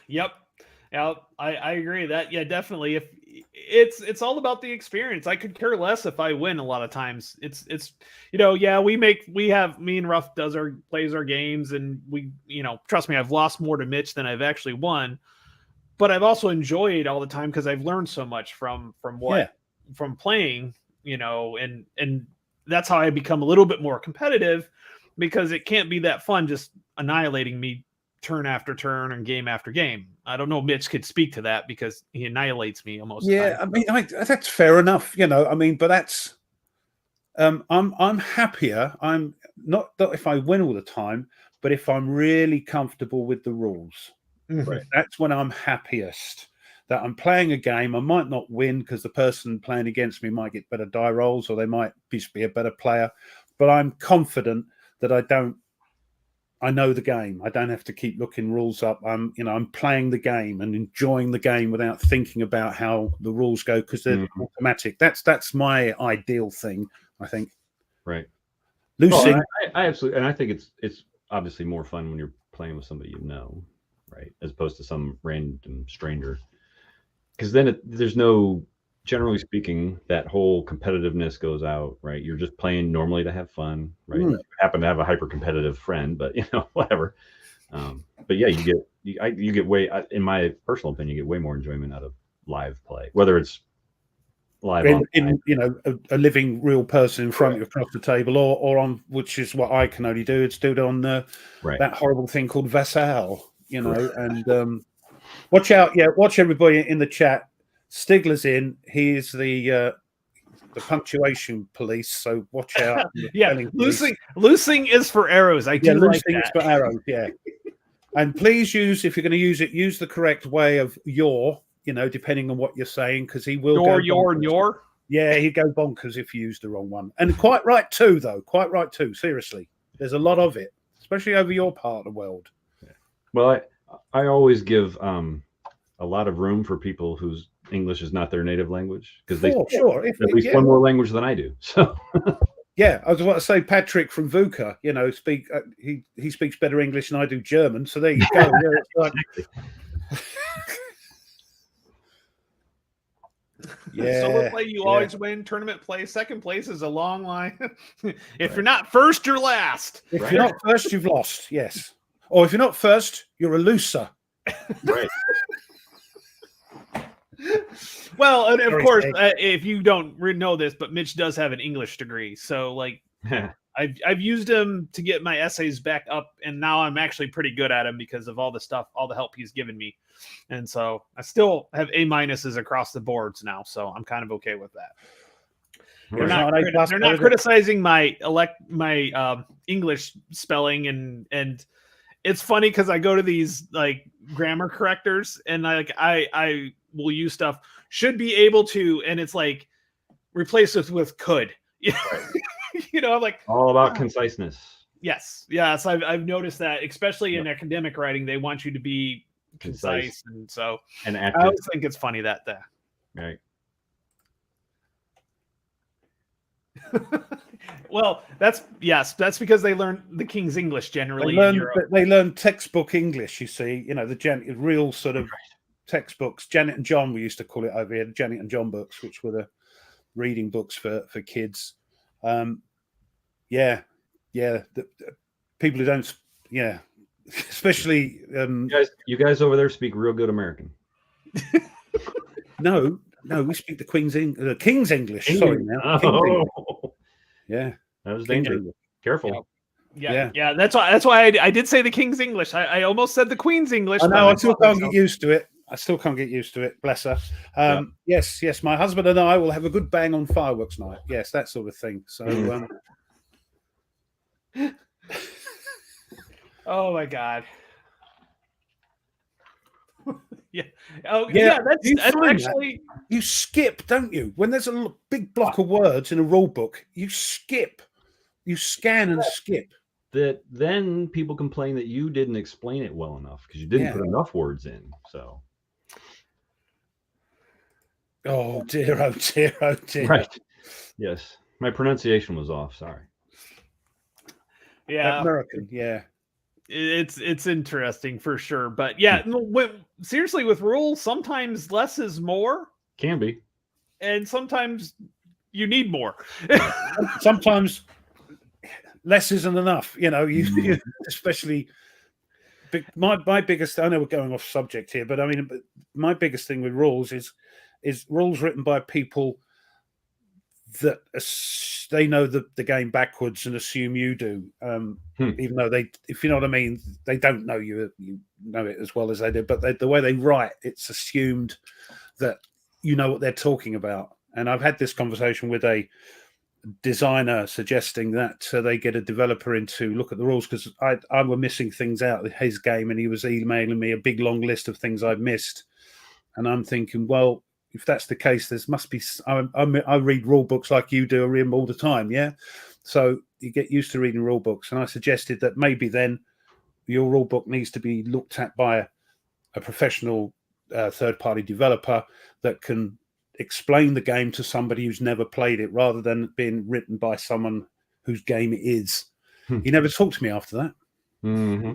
Yep. Yeah, I agree that. Yeah, definitely. If it's all about the experience. I could care less if I win a lot of times. It's yeah, me and Ruff plays our games, and we, trust me, I've lost more to Mitch than I've actually won. But I've also enjoyed all the time because I've learned so much from playing, and that's how I become a little bit more competitive, because it can't be that fun just annihilating me turn after turn and game after game. I don't know. Mitch could speak to that because he annihilates me almost. Yeah, I mean, that's fair enough. I mean, but that's I'm happier. I'm not that if I win all the time, but if I'm really comfortable with the rules, Right. That's when I'm happiest. That I'm playing a game. I might not win because the person playing against me might get better die rolls, or they might just be a better player. But I'm confident that I know the game. I don't have to keep looking rules up. I'm playing the game and enjoying the game without thinking about how the rules go, because they're automatic. That's my ideal thing, I think. Right. Lucy, I absolutely, and I think it's obviously more fun when you're playing with somebody right, as opposed to some random stranger. Because then there's no, generally speaking, that whole competitiveness goes out, right? You're just playing normally to have fun, right? You happen to have a hyper competitive friend, but whatever. But yeah, you get way, in my personal opinion, you get way more enjoyment out of live play, whether it's live in a living real person in front of you across the table, or on, which is what I can only do. It's do it on that horrible thing called Vassal, and watch out. Yeah, watch everybody in the chat. Stigler's in. He's the punctuation police, so watch out. Yeah, loosing is for arrows. I do like that. Is for arrows, yeah. And please if you're going to use it, use the correct way of your, depending on what you're saying, because he will go your. Yeah, he'd go bonkers if you used the wrong one. And quite right too, though. Quite right too. Seriously, there's a lot of it, especially over your part of the world. Yeah. Well, I always give a lot of room for people whose English is not their native language, because they at least one more language than I do. So yeah, I was about to say Patrick from VUCA, he speaks better English than I do German. So there you go. Yeah, solo play, you always win. Tournament play, second place is a long line. If you're not first, you're last. If you're not first, you've lost. Yes. Or if you're not first, you're a loser. Right. Well, and of course, if you don't know this, but Mitch does have an English degree, so like I've used him to get my essays back up, and now I'm actually pretty good at him because of all the help he's given me, and so I still have A- across the boards now, so I'm kind of okay with that. They're not criticizing my English spelling, and it's funny because I go to these like grammar correctors, and I will use stuff should be able to, and it's like replace it with could. I'm like all about conciseness. Yes. I've noticed that, especially in academic writing, they want you to be concise, and so and I always think it's funny that right. Well, that's because they learn the King's English generally. They learn textbook English. You see, the real sort of textbooks. Janet and John, we used to call it over here, the Janet and John books, which were the reading books for kids. The people who don't, especially you guys over there speak real good American. No, we speak the King's English. Sorry, now. Oh. Yeah, that was dangerous. Careful. Yeah. That's why I did say the King's English. I almost said the Queen's English. I know. I still can't get used to it. Bless her. Yes. My husband and I will have a good bang on fireworks night. Yes, that sort of thing. So. Oh my God. Yeah. Oh yeah. That's actually you skip, don't you? When there's a big block of words in a rule book, you skip. You scan and skip. That then people complain that you didn't explain it well enough because you didn't put enough words in. So Oh dear, oh dear, oh dear. Right. Yes. My pronunciation was off. Sorry. Yeah. American, yeah. It's interesting for sure. But yeah, seriously, with rules, sometimes less is more. Can be. And sometimes you need more. Sometimes less isn't enough, you especially my biggest, I know we're going off subject here, but I mean, my biggest thing with rules is rules written by people that they know the game backwards and assume you do, even though if you know what I mean, they don't know you know it as well as they do, but the way they write, it's assumed that you know what they're talking about. And I've had this conversation with a designer suggesting that they get a developer in to look at the rules, because I were missing things out of his game, and he was emailing me a big long list of things I've missed, and I'm thinking, well, if that's the case, there must be. I read rule books like you do. I read them all the time, yeah. So you get used to reading rule books, and I suggested that maybe then your rule book needs to be looked at by a professional third-party developer that can explain the game to somebody who's never played it, rather than being written by someone whose game it is. He never talked to me after that. Mm-hmm.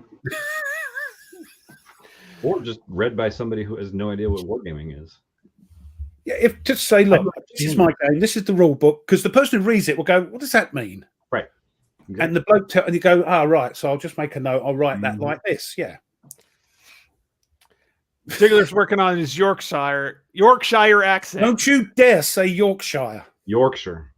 Or just read by somebody who has no idea what wargaming is. Yeah, if just say, look, this is my game, this is the rule book, because the person who reads it will go, what does that mean? Right. Exactly. And the bloke and you go, right, so I'll just make a note, I'll write that like this. Yeah. Ziggler's working on his Yorkshire accent. Don't you dare say Yorkshire. Yorkshire.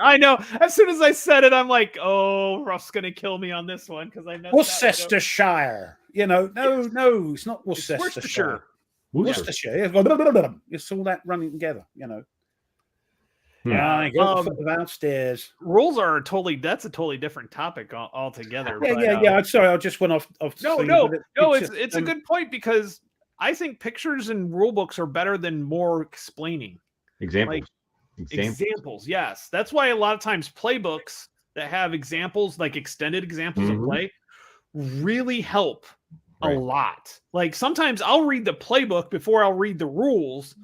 I know. As soon as I said it, I'm like, oh, Ruff's gonna kill me on this one because I know Worcestershire. No, it's not Worcestershire. Worcestershire. It's all that running together, Yeah, go downstairs. Rules are that's a totally different topic altogether. Yeah. I'm sorry, I just went off. No. It's a good point, because I think pictures and rule books are better than more explaining. Examples, yes. That's why a lot of times playbooks that have examples, like extended examples of play, really help a lot. Like sometimes I'll read the playbook before I'll read the rules,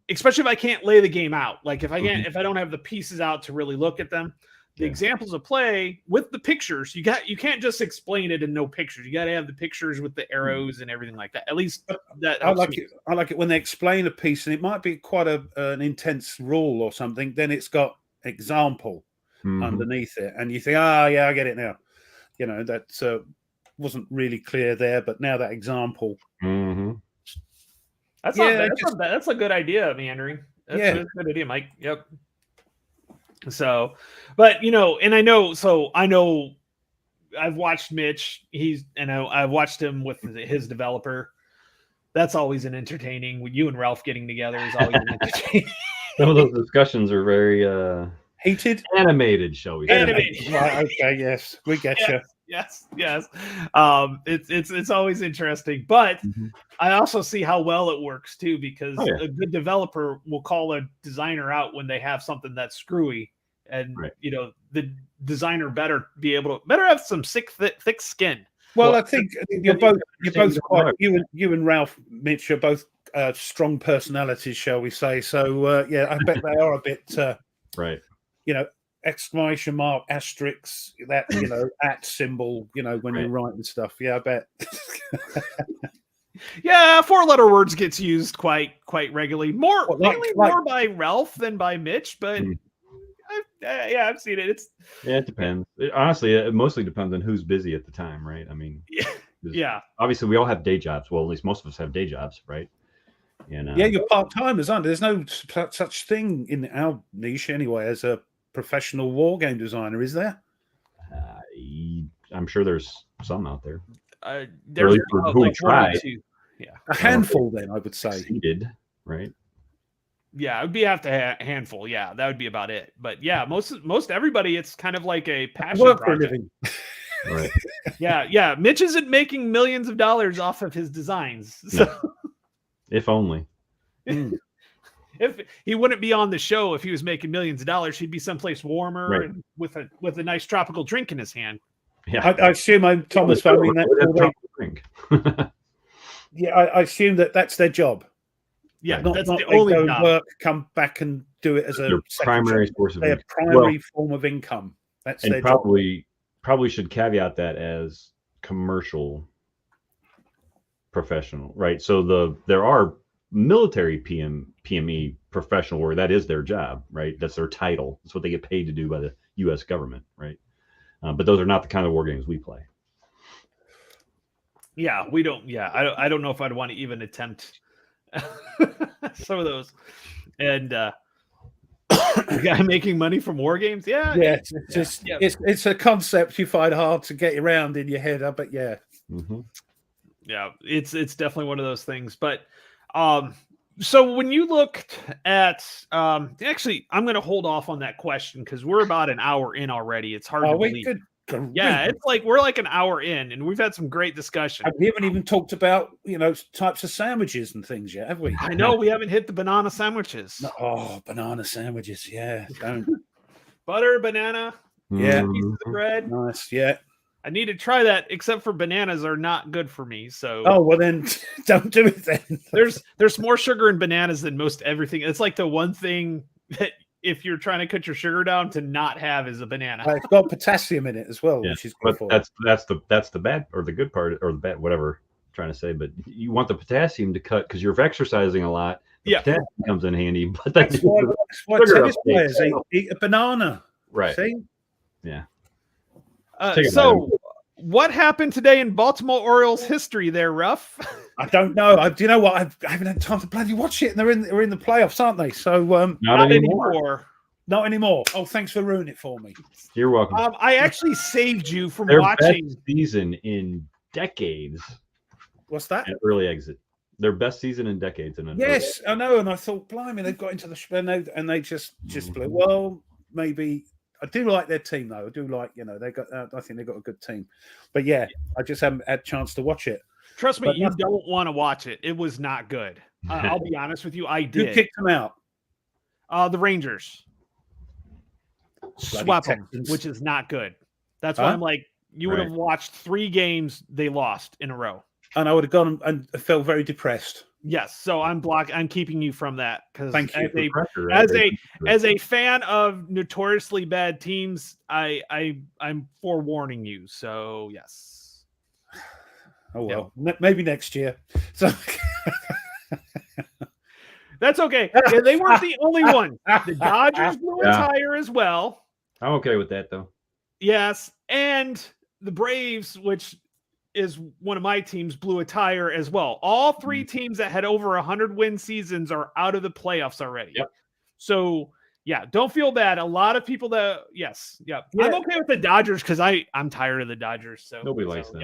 especially if I can't lay the game out. Like if I don't have the pieces out to really look at them. The examples of play with the pictures, you can't just explain it in no pictures. You got to have the pictures with the arrows and everything like that. At least that I like it. I like it when they explain a piece, and it might be quite an intense rule or something. Then it's got example underneath it, and you think, yeah, I get it now. That wasn't really clear there, but now that example. That's a good idea, meandering. That's a good idea, Mike. Yep. So, but and I know I've watched Mitch. I've watched him with his developer. That's always an entertaining. You and Ralph getting together is always an entertaining. Some of those discussions are very heated, animated, shall we say? Animated. Right, okay, yes, we get you. Yes. It's always interesting, but I also see how well it works too, because a good developer will call a designer out when they have something that's screwy, and the designer better have some thick skin. Well, I think you're both quite you and Ralph, Mitch, are both strong personalities, shall we say? So I bet they are a bit right. Exclamation mark, asterisk, that at symbol, when you're writing stuff. Yeah, I bet. Yeah, 4-letter words gets used quite regularly. More by Ralph than by Mitch, but I've seen it. It depends. Honestly, it mostly depends on who's busy at the time, right? I mean, obviously we all have day jobs. Well, at least most of us have day jobs, right? You're part-timers, aren't there? There's no such thing in our niche anyway as a professional war game designer, is there? I'm sure there's some out there. There's who tried. A handful, then I would say. Succeeded, right? Yeah, it would be a handful. Yeah, that would be about it. But yeah, most everybody, it's kind of like a passion work project. For a living. Right. Yeah. Mitch isn't making millions of dollars off of his designs. So. No. If only. If he wouldn't be on the show if he was making millions of dollars, he'd be someplace warmer and with a nice tropical drink in his hand. Yeah, I assume I'm Thomas. I mean, I assume that's their job. Yeah, Not that's not the they only go job. work, come back and do it as a Their second primary job. source of Their income. primary form of income. That's And their job. probably should caveat that as commercial professional, right? So there are military PME professional where that is their job, right? That's their title. That's what they get paid to do by the U.S. government, right? But those are not the kind of war games we play. Yeah, we don't. Yeah, I don't know if I'd want to even attempt some of those. And the guy making money from war games, yeah, it's a concept you find hard to get around in your head. But yeah, yeah, it's definitely one of those things. But so when you looked at actually, I'm going to hold off on that question because we're about an hour in already. It's hard to believe. Yeah, it's like we're like an hour in, and we've had some great discussion. We haven't even talked about types of sandwiches and things yet, have we? I know we haven't hit the banana sandwiches. No, oh, banana sandwiches, yeah. Don't. Butter, banana, yeah, piece of the bread. Nice, yeah. I need to try that, except for bananas are not good for me. So well then don't do it then. There's more sugar in bananas than most everything. It's like the one thing that if you're trying to cut your sugar down to not have is a banana. It's got potassium in it as well, which is good for that's the bad or the good part or the bad whatever I'm trying to say. But you want the potassium to cut because you're exercising a lot. The potassium comes in handy, but that's why tennis players eat a banana. Right. See? Yeah. So what happened today in Baltimore Orioles history there, Ruff? I don't know. Do you know what? I haven't had time to bloody watch it, and they're in the playoffs, aren't they? So not anymore. Not anymore. Oh, thanks for ruining it for me. You're welcome. I actually saved you from Their watching best season in decades. What's that? An early exit. Their best season in decades. Yes, I know. And I thought, blimey, they've got into the and they just blew. Well, maybe. I do like their team though. I do like, they got. I think they got a good team, but yeah, I just haven't had a chance to watch it. Trust me, you don't want to watch it. It was not good. I'll be honest with you. I did. Who kicked them out? The Rangers swept them, which is not good. That's why I'm like, you would have watched 3 games they lost in a row, and I would have gone and felt very depressed. Yes, so I'm keeping you from that because as a fan of notoriously bad teams, I'm forewarning you. So yes. Oh well, maybe next year. So that's okay. Yeah, they weren't the only one. The Dodgers blew a tire as well. I'm okay with that though. Yes, and the Braves, which is one of my teams, blew a tire as well. All 3 teams that had over 100 win seasons are out of the playoffs already. Yep. So yeah, don't feel bad. A lot of people I'm okay with the Dodgers because I'm tired of the Dodgers. So nobody likes them.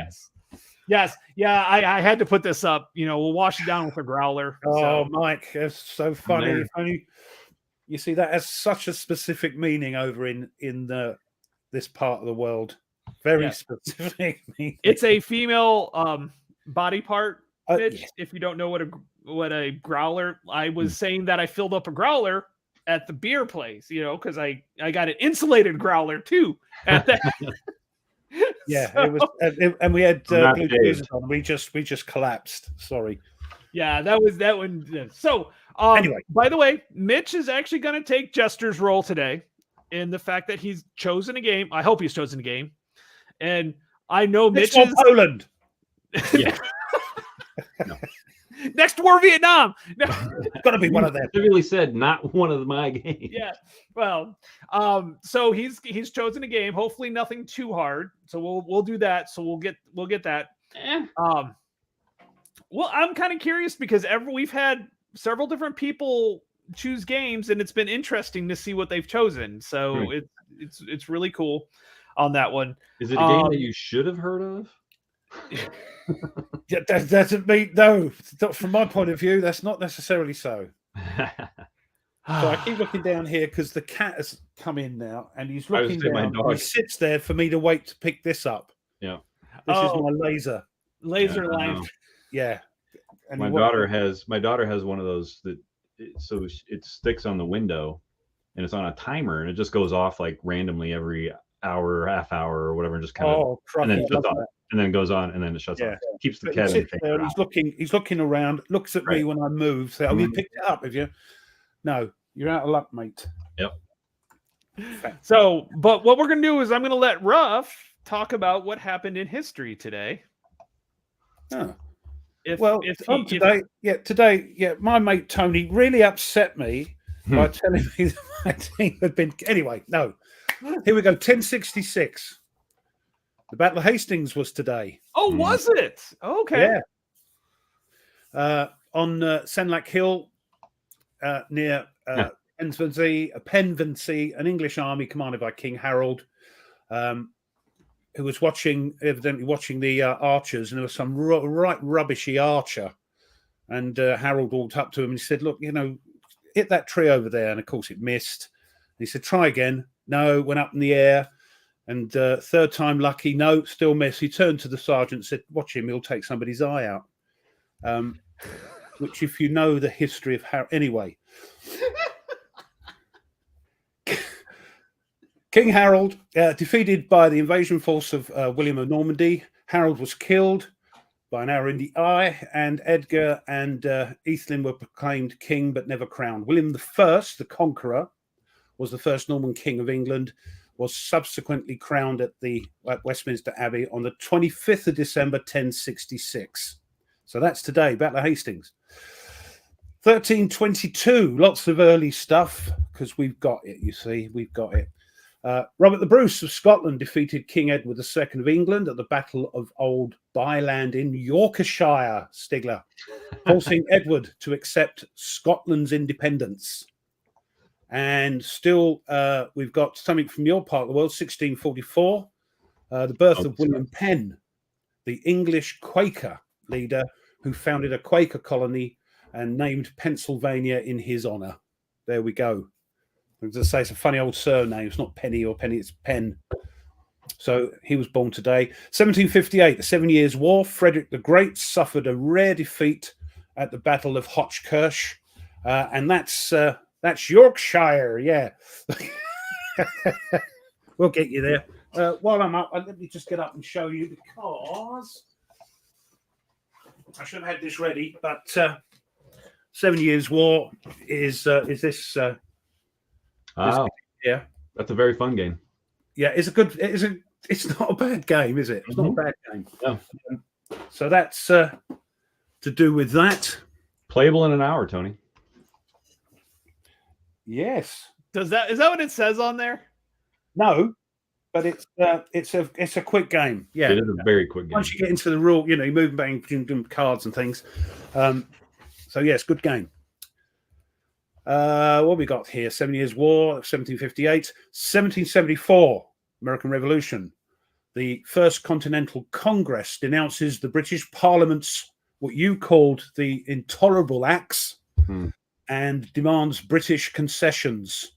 Yes. Yeah. I had to put this up. We'll wash it down with a growler. Oh, Mike, it's so funny. If only you see that has such a specific meaning over in this part of the world. Very specific. It's a female body part, Mitch. If you don't know what a growler, I was saying that I filled up a growler at the beer place, because I got an insulated growler too at that. Yeah, so, it was, and we had blue jersey on. We just collapsed. Sorry. Yeah, that one. So anyway, by the way, Mitch is actually going to take Jester's role today in the fact that he's chosen a game. I hope he's chosen a game. And I know Mitch is Poland. Yeah. No. Next war, Vietnam. It's got to be one of them. Specifically said, not one of my games. Yeah. Well, so he's chosen a game. Hopefully, nothing too hard. So we'll do that. So we'll get that. Well, I'm kind of curious because we've had several different people choose games, and it's been interesting to see what they've chosen. So it's really cool on that one. Is it a game that you should have heard of? Yeah, that doesn't mean no. From my point of view, that's not necessarily so. So I keep looking down here because the cat has come in now, and he's looking down. He sits there for me to wait to pick this up. Yeah, this is my laser line. Yeah, and my daughter has one of those that it sticks on the window, and it's on a timer, and it just goes off like randomly every hour, half hour, or whatever, and just kind of, and then shuts off, and then goes on, and then it shuts off. Keeps the cat in the there, he's looking around, looks at me when I move. So, you picked it up, have you? No, you're out of luck, mate. Yep. So, but what we're gonna do is I'm gonna let Ruff talk about what happened in history today. Oh. Today, my mate Tony really upset me by telling me that my team had been. Anyway, no. Here we go. 1066. The Battle of Hastings was today. Oh, was it? Okay. Yeah. On Senlac Hill, near Penvensey, an English army commanded by King Harold, who was evidently watching the archers, and there was some right rubbishy archer. And Harold walked up to him and he said, "Look, hit that tree over there." And of course it missed. And he said, "Try again." No, went up in the air. And third time lucky, no, still missed. He turned to the sergeant and said, "Watch him, he'll take somebody's eye out." Which, if you know the history of Harold... Anyway. King Harold, defeated by the invasion force of William of Normandy. Harold was killed by an arrow in the eye, and Edgar and Ethelyn were proclaimed king but never crowned. William I, the Conqueror, was the first Norman king of England, was subsequently crowned at Westminster Abbey on the 25th of December, 1066. So that's today, Battle of Hastings. 1322, lots of early stuff, because we've got it, you see, we've got it. Robert the Bruce of Scotland defeated King Edward II of England at the Battle of Old Byland in Yorkshire, Stigler, forcing Edward to accept Scotland's independence. And still, we've got something from your part of the world, 1644, the birth of William Penn, the English Quaker leader who founded a Quaker colony and named Pennsylvania in his honor. There we go. As I say, it's a funny old surname. It's not Penny or Penny, it's Penn. So he was born today. 1758, the 7 Years' War. Frederick the Great suffered a rare defeat at the Battle of Hochkirch. And that's Yorkshire, yeah. We'll get you there. While I'm up, let me just get up and show you, because I should have had this ready, but 7 Years' War is this... yeah, that's a very fun game. Yeah, it's not a bad game, is it? It's not a bad game. No. So that's to do with that. Playable in an hour, Tony. Yes. Is that what it says on there? No, but it's a quick game. Yeah, it is a very quick game. Once you get into the rule, you move bang between cards and things. So yes, good game. What we got here? 7 Years' War, 1758, 1774, American Revolution. The First Continental Congress denounces the British Parliament's what you called the Intolerable Acts and demands British concessions.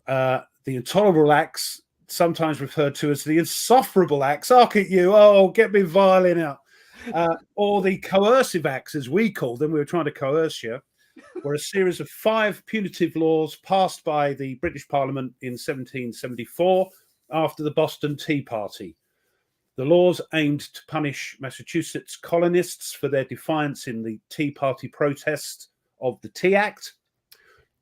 The Intolerable Acts, sometimes referred to as the Insufferable Acts. Hark at you! Oh, get me violin out. Or the Coercive Acts, as we called them. We were trying to coerce you. Were a series of 5 punitive laws passed by the British Parliament in 1774 after the Boston Tea Party. The laws aimed to punish Massachusetts colonists for their defiance in the Tea Party protests of the Tea Act,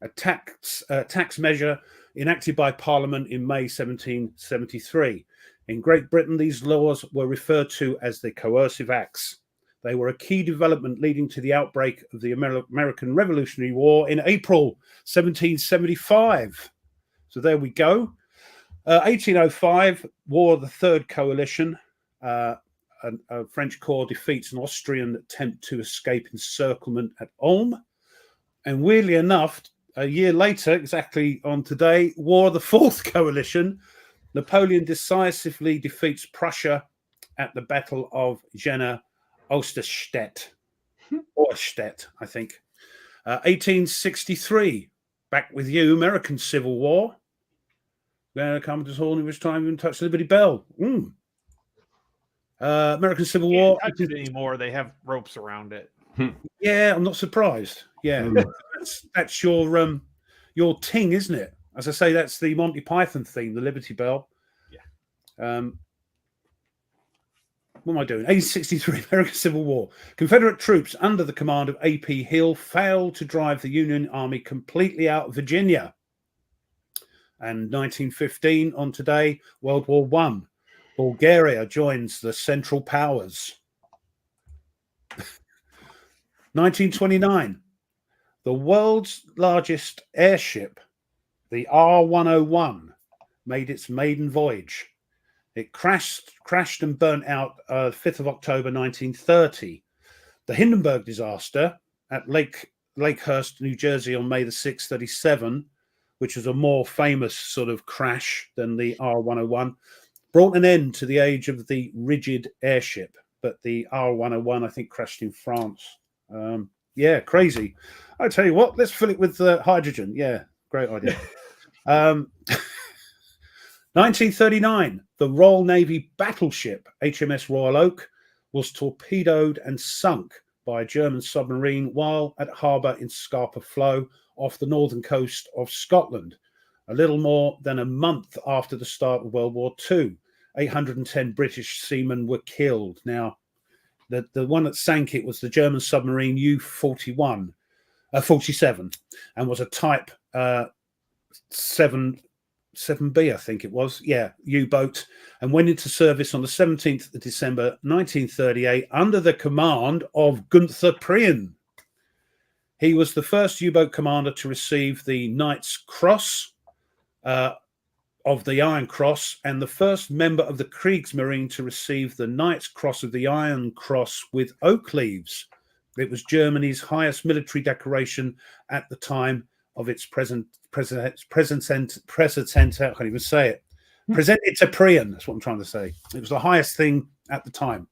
a tax measure enacted by Parliament in May 1773. In Great Britain, these laws were referred to as the Coercive Acts. They were a key development leading to the outbreak of the American Revolutionary War in April 1775. So there we go. 1805, War of the Third Coalition. A French corps defeats an Austrian attempt to escape encirclement at Ulm. And weirdly enough, a year later, exactly on today, War of the Fourth Coalition. Napoleon decisively defeats Prussia at the Battle of Jena Osterstedt, I think. 1863, back with you, American Civil War. There comes all in which time even touched Liberty Bell. American Civil War. Can't touch it anymore. They have ropes around it. Yeah, I'm not surprised. Yeah, that's your ting, isn't it? As I say, that's the Monty Python theme, the Liberty Bell. Yeah. What am I doing? 1863, American Civil War. Confederate troops under the command of A.P. Hill failed to drive the Union Army completely out of Virginia. And 1915, on today, World War I. Bulgaria joins the Central Powers. 1929, the world's largest airship, the R-101, made its maiden voyage. It crashed and burnt out 5th of October 1930. The Hindenburg disaster at Lakehurst, New Jersey on May the 6th, 37, which was a more famous sort of crash than the R-101, brought an end to the age of the rigid airship. But the R-101, I think, crashed in France. Yeah, crazy. I tell you what, let's fill it with hydrogen. Yeah, great idea. 1939, the Royal Navy battleship HMS Royal Oak was torpedoed and sunk by a German submarine while at harbour in Scapa Flow off the northern coast of Scotland, a little more than a month after the start of World War II. 810 British seamen were killed. Now, the one that sank it was the German submarine U-47, and was a Type 7B, I think it was, U-boat, and went into service on the 17th of December 1938 under the command of Gunther Prien. He was the first U-boat commander to receive the Knight's Cross of the Iron Cross, and the first member of the Kriegsmarine to receive the Knight's Cross of the Iron Cross with oak leaves. It was Germany's highest military decoration at the time of its presented, I can't even say it. Presented to Prien, that's what I'm trying to say. It was the highest thing at the time.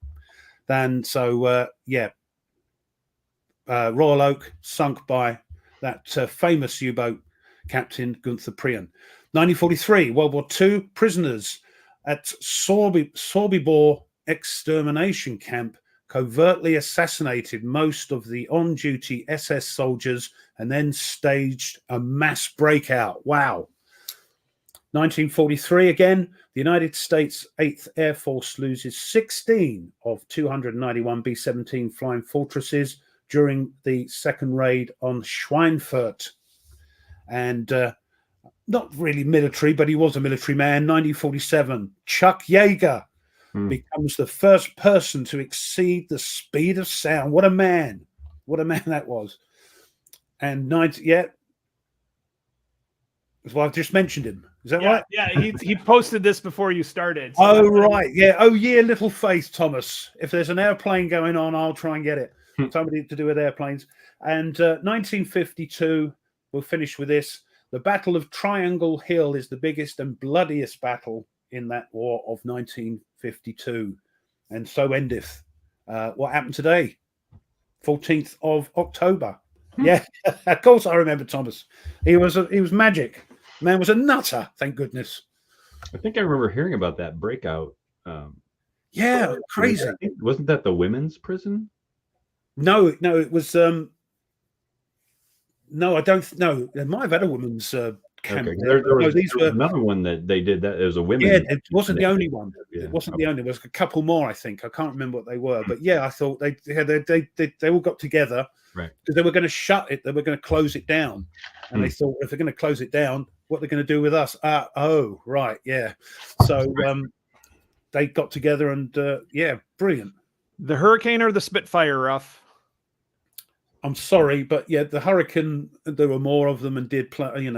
Royal Oak sunk by that famous U-boat captain Gunther Prien. 1943, World War II, prisoners at Sobibor extermination camp covertly assassinated most of the on-duty SS soldiers and then staged a mass breakout. Wow. 1943 again, the United States 8th Air Force loses 16 of 291 B-17 Flying Fortresses during the second raid on Schweinfurt. And not really military, but he was a military man. 1947, Chuck Yeager becomes the first person to exceed the speed of sound. What a man. What a man that was. And well, I've just mentioned him. Is that right? Yeah, he posted this before you started. So right. Yeah. Oh, yeah, little faith, Thomas. If there's an airplane going on, I'll try and get it. Somebody to do with airplanes. And 1952, we'll finish with this. The Battle of Triangle Hill is the biggest and bloodiest battle in that war of 1952. And so endeth. What happened today? 14th of October. Yeah, of course I remember Thomas. He was magic. Man was a nutter, thank goodness. I think I remember hearing about that breakout. Crazy. Wasn't that the women's prison? No, it was no, I don't know. There might have had a women's camp. Okay. There was another one that they did that. It was a women. Yeah, it wasn't the only one. Yeah. It wasn't the only. There was a couple more, I think. I can't remember what they were, but yeah, I thought they all got together, right? Because they were going to shut it. They were going to close it down, and they thought, if they're going to close it down, what they're going to do with us? Oh, right, yeah. So they got together, and brilliant. The Hurricane or the Spitfire, Ruff? I'm sorry, but yeah, the Hurricane, there were more of them and did play,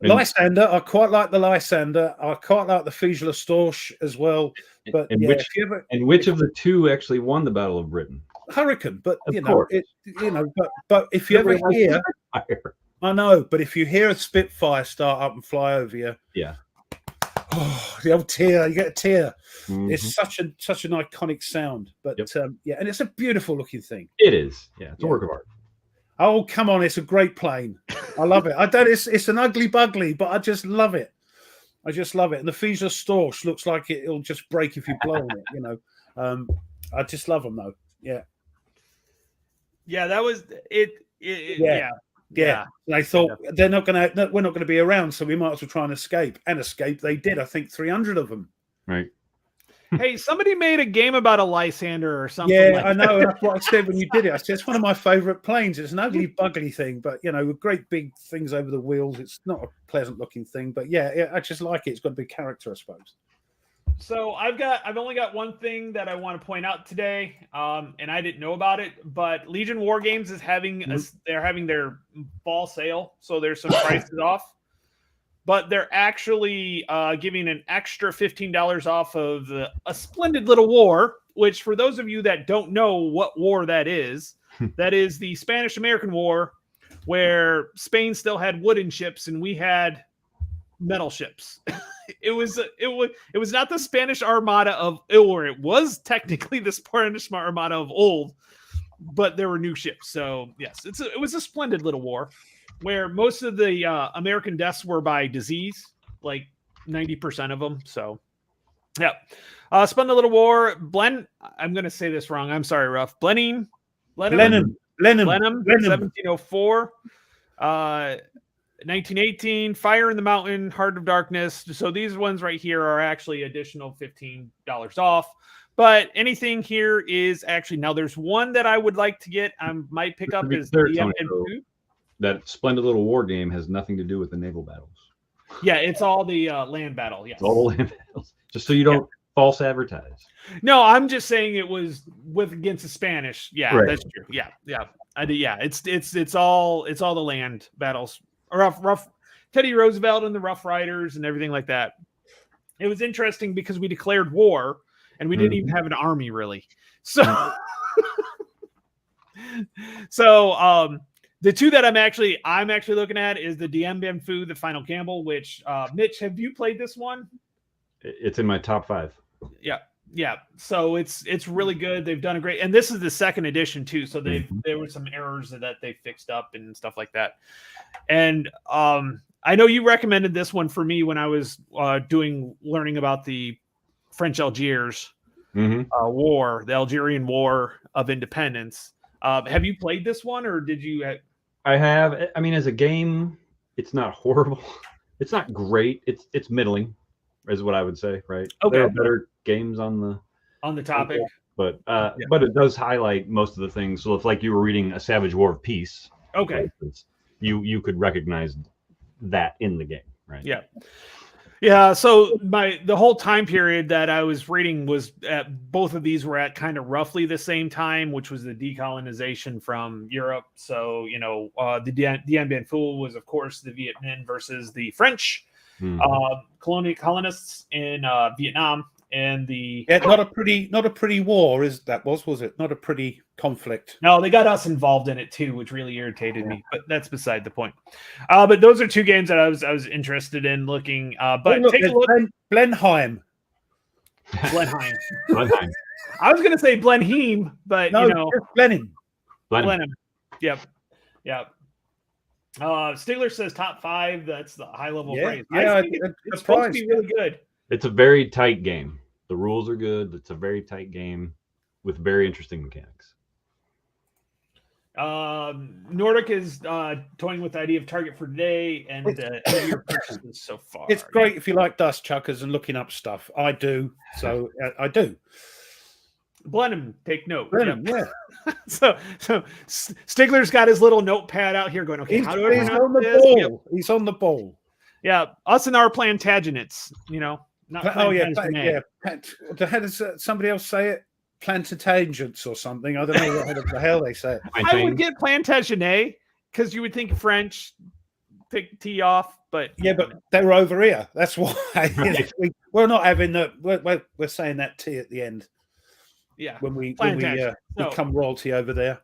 Lysander, I quite like the Lysander. I quite like the Fusilier Storch as well. But which of the two actually won the Battle of Britain? Hurricane, but but if you ever hear, I know, but if you hear a Spitfire start up and fly over you, the old tear, you get a tear. Mm-hmm. It's such an iconic sound, but and it's a beautiful looking thing. It is, it's a work of art. Oh, come on, it's a great plane. I love it. It's an ugly bugly, but I just love it. And the Fusilier Storch looks like it'll just break if you blow on it. I just love them though. Yeah, that was it. Yeah. They thought we're not going to be around, so we might as well try and escape. And escape they did. I think 300 of them. Right. Hey, somebody made a game about a Lysander or something. Yeah, like I know. that. That's what I said when you did it. I said it's one of my favourite planes. It's an ugly, bugly thing, but with great big things over the wheels. It's not a pleasant looking thing, but yeah, I just like it. It's got a big character, I suppose. So I've only got one thing that I want to point out today, and I didn't know about it, but Legion War Games is they're having their fall sale, so there's some prices off. But they're actually giving an extra $15 off of a splendid little war, which for those of you that don't know what war that is the Spanish-American War, where Spain still had wooden ships and we had metal ships. It was not the Spanish Armada or it was technically the Spanish Armada of old, but there were new ships. So yes, it was a splendid little war, where most of the American deaths were by disease, like 90% of them. So, yeah. Splendid Little War. I'm going to say this wrong. I'm sorry, Ruff. Blenheim, 1704. 1918, Fire in the Mountain, Heart of Darkness. So these ones right here are actually additional $15 off. But anything here is actually, now there's one that I would like to get. I might pick up is the that Splendid Little War game has nothing to do with the naval battles. Yeah, it's all the land battle. Yes, it's all the land battles. Just so you don't false advertise. No, I'm just saying it was against the Spanish. Yeah, right. That's true. Yeah. I do. Yeah, it's all the land battles. Rough Teddy Roosevelt and the Rough Riders and everything like that. It was interesting because we declared war and we didn't even have an army really. So, the two that I'm actually looking at is the Dien Bien Phu, the Final Gamble, which Mitch, have you played this one? It's in my top 5. Yeah. So it's really good. They've done a great, and this is the second edition too. So there were some errors that they fixed up and stuff like that. And I know you recommended this one for me when I was learning about the French Algiers war, the Algerian War of Independence. Have you played this one, or did you? I have. I mean, as a game, it's not horrible. It's not great. It's middling, is what I would say. Right. Okay. There are better games on the topic, but it does highlight most of the things. So it's like you were reading A Savage War of Peace. Okay. You could recognize that in the game, right? Yeah. So the whole time period that I was reading was both of these were at kind of roughly the same time, which was the decolonization from Europe. So the Dien Bien Phu was, of course, the Viet Minh versus the French colonists in Vietnam, and not a pretty war was it? Not a pretty conflict. No, they got us involved in it too, which really irritated me. But that's beside the point. But those are two games that I was interested in looking. But take a look. Blenheim. Blenheim. I was going to say Blenheim, but Blenheim. Yep. Stigler says top 5. That's the high level praise. Yeah, it's supposed to be really good. It's a very tight game. The rules are good. It's a very tight game with very interesting mechanics. Nordic is toying with the idea of target for today and your purchases so far. It's great if you like dust chuckers and looking up stuff. I do. So I do. Blenheim, take note. Blenheim, yeah. So Stigler's got his little notepad out here going, okay, how do I pronounce on the this? ball. Yep. He's on the ball. Yeah, us and our Plantagenets, not how does somebody else say it? Plantagenets or something. I don't know what the hell they say it. I would get Plantagenet because you would think French, take T off, but but they're over here. That's why we're not having that. We're saying that T at the end. Yeah, when we become royalty over there.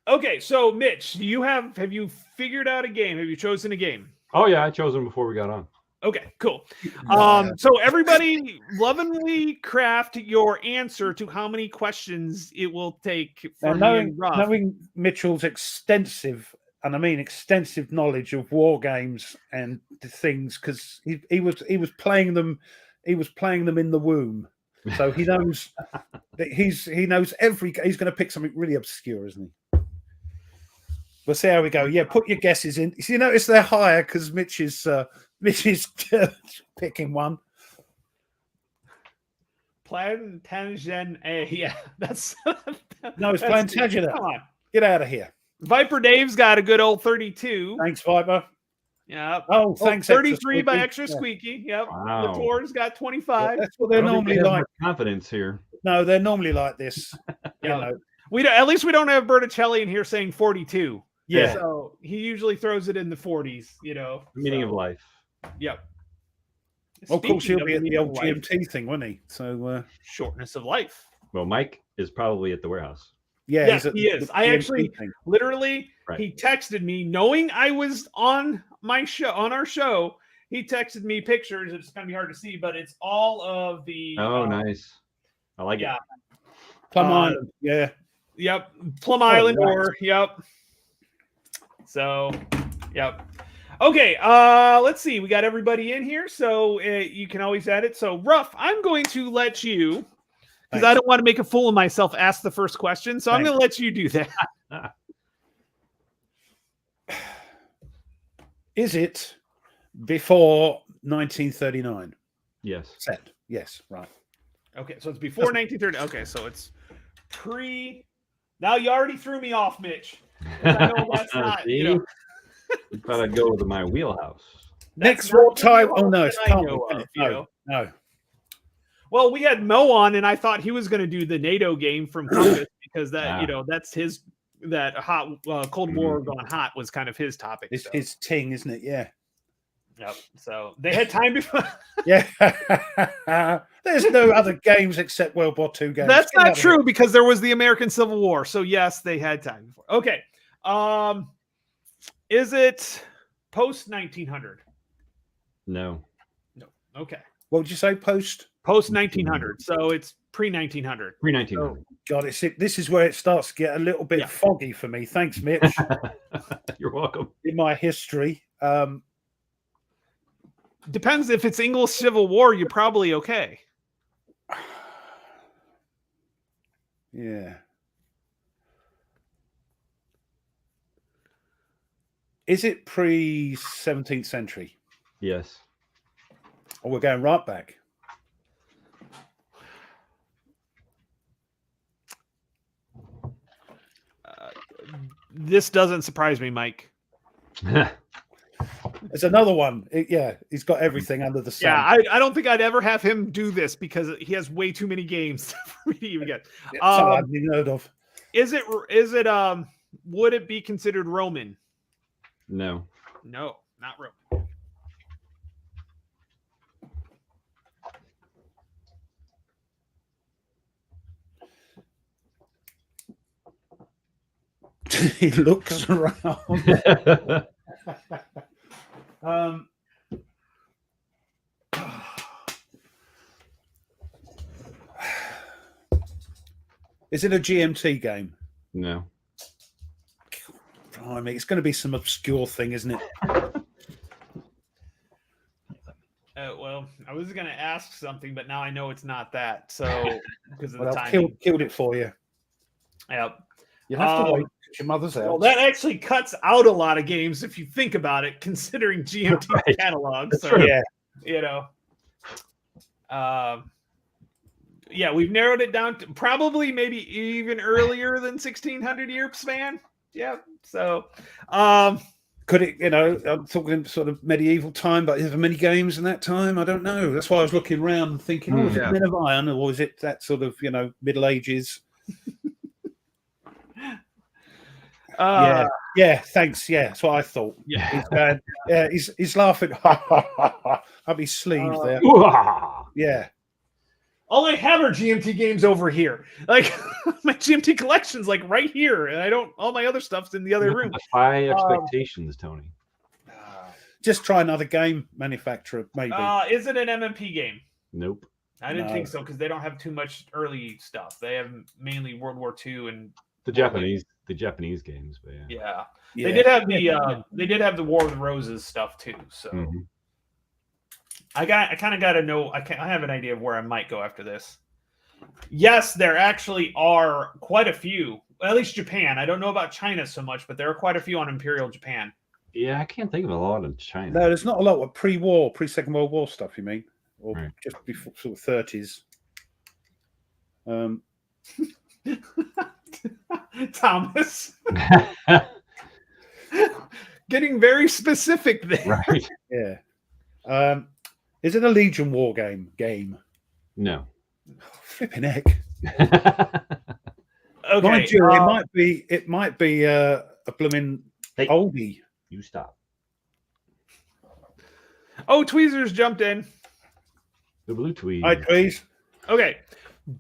Okay, so Mitch, have you figured out a game? Have you chosen a game? Oh yeah, I chose them before we got on. Okay, cool. So everybody lovingly craft your answer to how many questions it will take for knowing Mitchell's extensive knowledge of war games and things, because he was playing them in the womb. So he knows that he knows he's going to pick something really obscure, isn't he? We'll see how we go. Yeah, put your guesses in. You notice they're higher because Mitch is picking one. Plantagenet. Yeah, that's No, it's that's- Plantagenet. Come on. Get out of here. Viper Dave's got a good old 32. Thanks, Viper. Yeah. Oh, thanks. 33 by Extra Extra Squeaky. Yep. Wow. Latour's got Yeah, 25. that's what they're normally like. Confidence here. No, they're normally like this. Yeah. At least we don't have Berticelli in here saying 42. Yeah. So he usually throws it in the 40s, Meaning of life. Yep. Of course, Speaking he'll be of at the meaning old of life, GMT thing, won't he? So, shortness of life. Well, Mike is probably at the warehouse. yeah, Yes, he's at he is. I GMT actually thing. literally Right. he texted me knowing I was on our show. He texted me pictures. It's gonna be hard to see, but it's all of the Oh, nice. I like yeah. it. Plum Island. Yeah. Yep. Plum Island right. or yep. So yep. Okay, let's see. We got everybody in here, so you can always add it. So Ruff, I'm going to let you, because I don't want to make a fool of myself, ask the first question. So I'm going to let you do that. Is it before 1939? Yes. Set. Yes. Right. Okay, so it's before 1930. Okay, so it's pre. Now you already threw me off, Mitch. I know that's not. See? I thought I'd go to my wheelhouse. Next not wartime. the Oh no, it's I can't know be, can of, it? you No. know. No. Well, we had Mo on, and I thought he was going to do the NATO game from Compass because that that's his hot Cold War gone hot was kind of his topic. It's so. his ting, isn't it? Yeah. Yep. So they had time before. Yeah. There's no other games except World War II games. That's Get out not of true here. because there was the American Civil War. So yes, they had time before. Okay. Is it post 1900? No. No. Okay. What would you say? Post 1900. So it's pre 1900. Pre 1900. God, this is where it starts to get a little bit foggy for me. Thanks, Mitch. You're welcome. In my history, Depends if it's English Civil War. You're probably okay. yeah. Is it pre 17th century? Yes. Or we're going right back? This doesn't surprise me, Mike. There's another one. He's got everything under the sun. Yeah, I don't think I'd ever have him do this because he has way too many games for me to even get. Something I've even heard of. Is it would it be considered Roman? No. No, not Roman. He looks around. Is it a GMT game? No. Blimey, it's going to be some obscure thing, isn't it? Well, I was going to ask something, but now I know it's not that. So because of the I've timing. killed it for you. Yep. You have to wait. Your mother's out. Well, that actually cuts out a lot of games if you think about it, considering GMT catalog. So yeah, yeah, we've narrowed it down to probably maybe even earlier than 1600 year span. Yeah. So, could it? I'm talking sort of medieval time, but is there many games in that time? I don't know. That's why I was looking around and thinking, is it Men of Iron, or is it that sort of Middle Ages? Yeah, thanks. Yeah, that's what I thought. Yeah, he's laughing. I'll be sleeved there. Yeah. All I have are GMT games over here. Like my GMT collection's like right here, and all my other stuff's in the other room. High expectations, Tony. Just try another game manufacturer, maybe. Is it an MMP game? Nope. I didn't think so because they don't have too much early stuff. They have mainly World War II and the Japanese games, but yeah. They did have the War of the Roses stuff too. So I kind of got to know. I have an idea of where I might go after this. Yes, there actually are quite a few. At least Japan. I don't know about China so much, but there are quite a few on Imperial Japan. Yeah, I can't think of a lot in China. No, there's not a lot of pre-Second World War stuff. You mean, or just before sort of 30s? Thomas. Getting very specific there. Right. Yeah. Is it a Legion War game? No. Oh, flipping heck. Okay. Mind you, it might be a blooming oldie. You stop. Oh, Tweezers jumped in. The blue tweed. Hi, Tweez. Okay.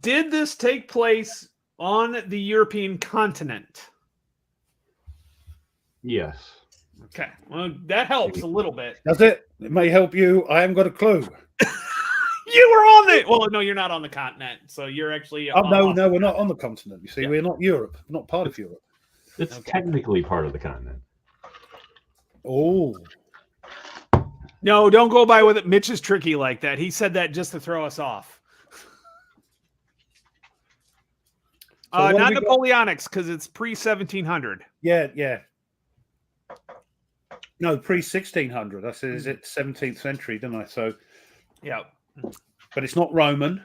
Did this take place on the European continent? Yes. Okay. Well, that helps a little bit. Does it? It may help you. I haven't got a clue. You were on the... Well, no, you're not on the continent. So you're actually... Oh, no, we're not on the continent. You see, Yeah. we're not Europe. We're not part of Europe. It's technically part of the continent. Oh. No, don't go by with it. Mitch is tricky like that. He said that just to throw us off. So not Napoleonics, because it's pre-1700. Yeah. No, pre-1600. I said, is it 17th century, didn't I? So, Yeah. but it's not Roman.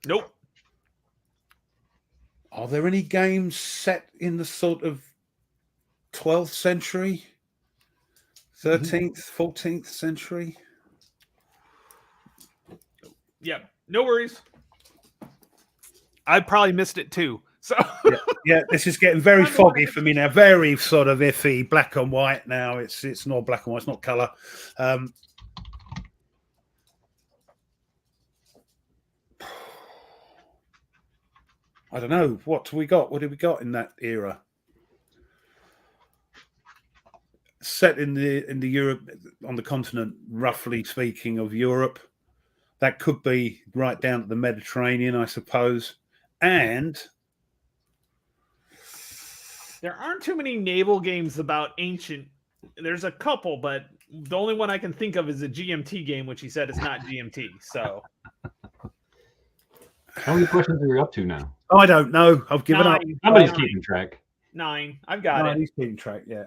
Nope. Are there any games set in the sort of 12th century? 13th, 14th century? Yeah. No worries. I probably missed it too. So yeah, this is getting very foggy for me now. Very sort of iffy, black and white now. It's not black and white. It's not color. I don't know. What have we got? What have we got in that era? Set in the Europe, on the continent, roughly speaking, of Europe. That could be right down to the Mediterranean, I suppose. And there aren't too many naval games about ancient. There's a couple, but the only one I can think of is a GMT game, which he said is not GMT. So how many questions are you up to now? I don't know. I've given up. Somebody's keeping track. 9. I've got it. He's keeping track. Yeah.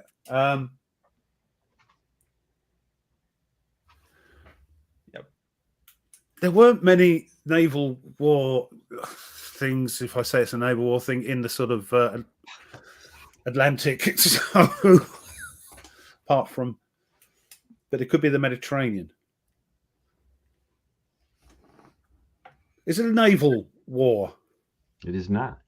Yep. There weren't many naval war things, if I say it's a naval war thing, in the sort of Atlantic. So, apart from, but it could be the Mediterranean. Is it a naval war? It is not.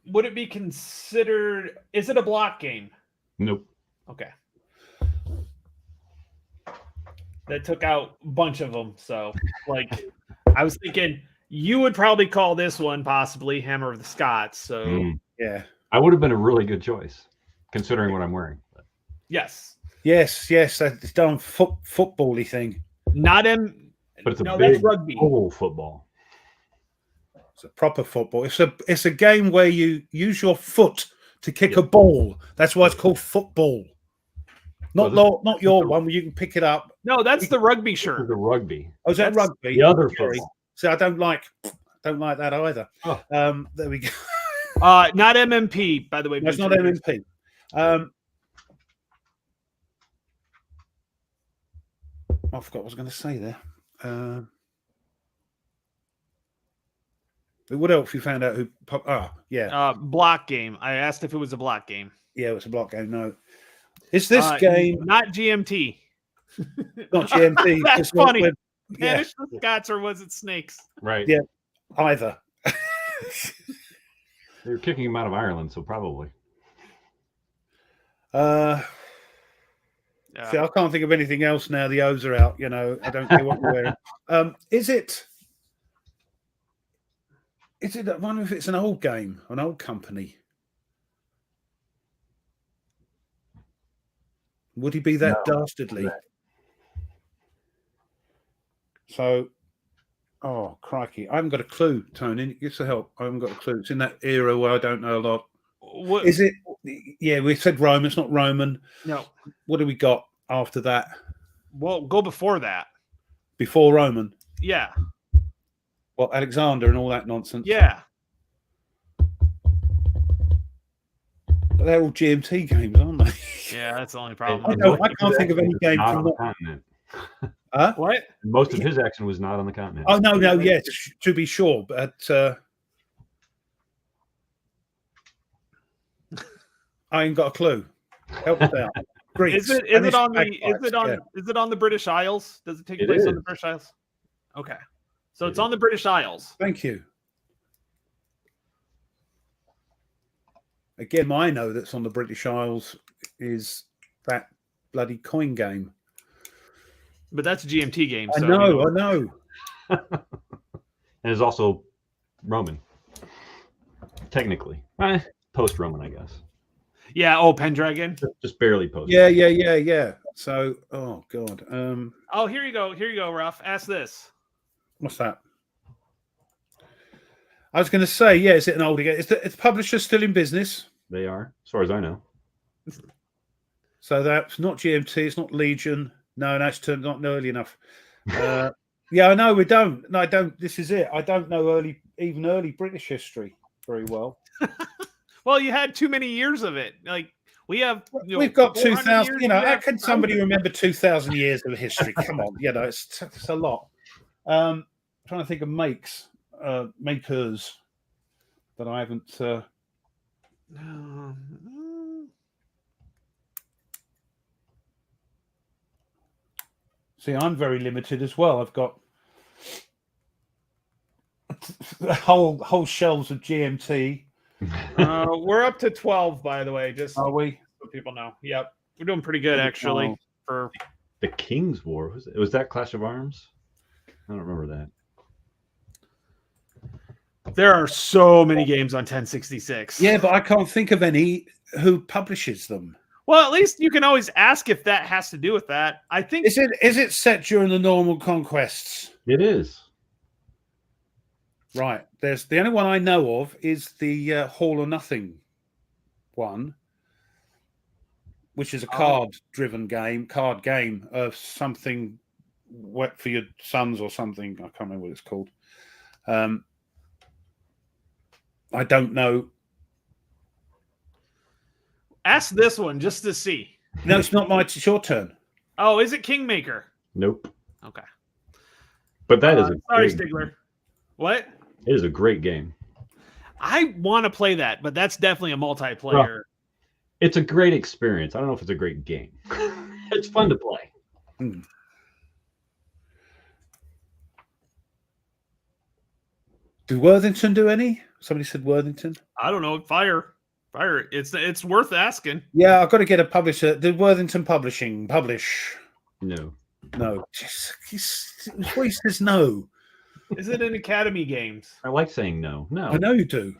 Would it be considered? Is it a block game? Nope. Okay. That took out a bunch of them. So, like, I was thinking you would probably call this one possibly Hammer of the Scots. So, yeah, I would have been a really good choice considering what I'm wearing. yes. That's done football-y thing. Not but it's a that's big rugby. oval football. It's a proper football. It's a game where you use your foot to kick a ball. That's why it's called football. Not your one where you can pick it up. No, that's the rugby shirt. The rugby. Oh, is that rugby? The other football. So I don't like that either. Oh. There we go. Not MMP, by the way. No, it's not MMP. I forgot what I was going to say there. What else you found out? Block game. I asked if it was a block game. Yeah, it's a block game. No, is this game not GMT? Not GMT. That's funny. Yeah. Banish the Scots, or was it snakes? Right. Yeah, either. They're kicking him out of Ireland, so probably. See, I can't think of anything else now. The O's are out. You know, I don't care what you're wearing. Is it? I wonder if it's an old game, an old company. Would he be that dastardly? No. So, oh, crikey. I haven't got a clue, Tony. Give us a help. I haven't got a clue. It's in that era where I don't know a lot. What is it? Yeah, we said Roman. It's not Roman. No. What do we got after that? Well, go before that. Before Roman? Yeah. Well, Alexander and all that nonsense. Yeah. But they're all GMT games, aren't they? Yeah, that's the only problem. I can't think of any game from that. What? Most of his action was not on the continent. Oh no, yeah, to be sure, but I ain't got a clue. Help us out. Greece. Is it on the British Isles? Does it take place on the British Isles? Okay. So it's on the British Isles. Thank you. Again, I know that's on the British Isles is that bloody coin game. But that's a GMT game. I So know. And it's also Roman. Technically. Post-Roman, I guess. Yeah, oh, Pendragon. Just barely post. Yeah. So, oh god. Oh, here you go, Ruff. Ask this. What's that? I was going to say, yeah, is it an older game? Is the publisher still in business? They are, as far as I know. So that's not GMT. It's not Legion. No, that's not early enough. Yeah, I know we don't. No, I don't. This is it. I don't know early British history very well. Well, you had too many years of it. Like we've got 2,000. How can somebody remember 2,000 years of history? Come on, it's a lot. Trying to think of makers that I haven't. See, I'm very limited as well. I've got whole shelves of GMT. We're up to 12, by the way. Just are we? So people know. Yep, we're doing pretty good actually. For the King's War was that Clash of Arms? I don't remember that. There are so many games on 1066. Yeah, but I can't think of any who publishes them. Well, at least you can always ask if that has to do with that. I think is it set during the normal conquests? It is. Right. There's the only one I know of is the All or Nothing one, which is a card game of something wet for your sons or something. I can't remember what it's called. I don't know. Ask this one just to see. No, it's not mine. It's your turn. Oh, is it Kingmaker? Nope. Okay. But that is sorry, Stigler. What? It is a great game. I want to play that, but that's definitely a multiplayer. Well, it's a great experience. I don't know if it's a great game. It's fun to play. Did Worthington do any? Somebody said Worthington. I don't know. Fire. It's worth asking. Yeah, I've got to get a publisher. Did Worthington Publishing publish? No. He says no. Is it in Academy Games? I like saying no. No. I know you do.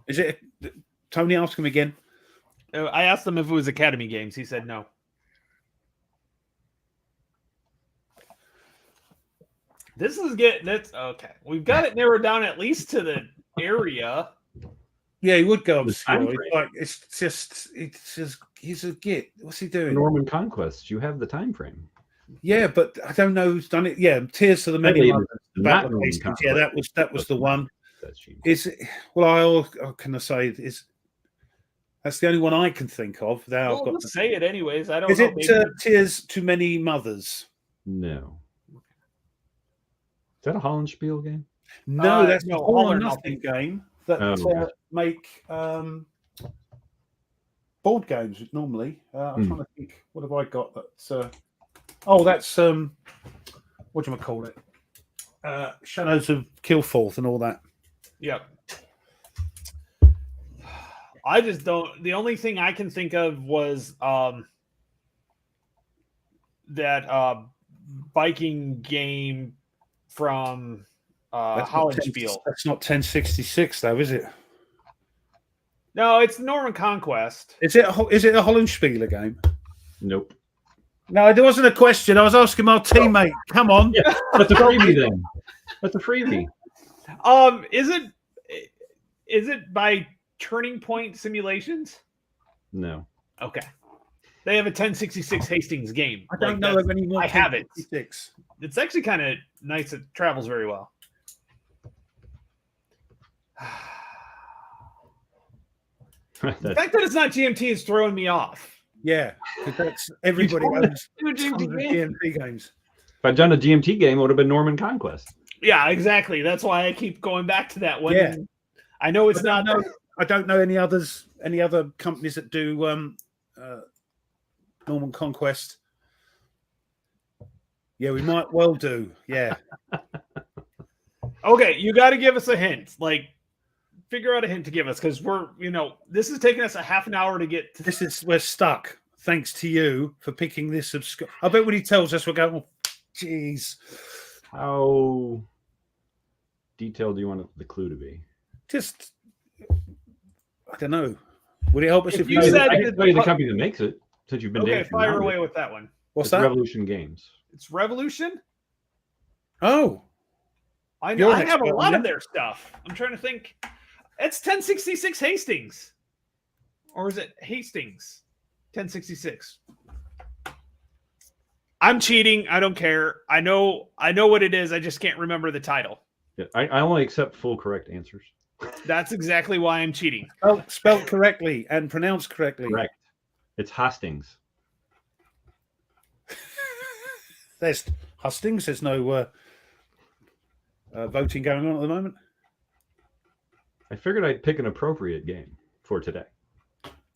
Is it? Tony, ask him again. I asked him if it was Academy Games. He said no. This is okay. We've got it narrowed down at least to the area. Yeah, he would go obscure. It's just he's a git. What's he doing? Norman Conquest. You have the time frame. Yeah, but I don't know who's done it. Yeah, Tears to the Many Mothers. Yeah, that was the one. Is it? Well, how can I say? That's the only one I can think of. Now I've got to say it anyways. I don't. Is it Tears to Many Mothers? No. Is that a Hollandspiel game? No, that's a All or Nothing game that make board games normally. I'm trying to think. What have I got? That's that's what do you call it? Shadows of Killforth and all that. Yep. I just don't. The only thing I can think of was that Viking game from Hollandspiel. That's not 1066 though, is it? No, it's Norman Conquest. Is it a Hollandspieler game? Nope. No, there wasn't a question. I was asking my teammate. Come on. Yeah, that's a freebie then. That's a freebie. Is it by Turning Point Simulations? No. Okay. They have a 1066 Hastings game. I don't know of any more. I have it. It's actually kind of nice. It travels very well. The fact that it's not GMT is throwing me off. Yeah, because that's everybody owns tons of GMT games. If I'd done a GMT game, it would have been Norman Conquest. Yeah, exactly. That's why I keep going back to that one. Yeah. I know it's not. I don't know any other companies that do Norman Conquest. Yeah, we might well do. Yeah. Okay, you got to give us a hint. Like, figure out a hint to give us because we're, this is taking us a half an hour to get. We're stuck. Thanks to you for picking this obscure. I bet when he tells us, we're going, oh, jeez. How detailed do you want the clue to be? Just, I don't know. Would it help us if you said I can tell you the company that makes it since you've been okay, fire away with that one. What's that? Revolution Games. It's Revolution? Oh. I know. I have a lot of their stuff. I'm trying to think. It's 1066 Hastings. Or is it Hastings? 1066. I'm cheating. I don't care. I know what it is. I just can't remember the title. Yeah, I only accept full correct answers. That's exactly why I'm cheating. Spelled correctly and pronounced correctly. Correct. It's Hastings. There's Hastings. There's no voting going on at the moment. I figured I'd pick an appropriate game for today.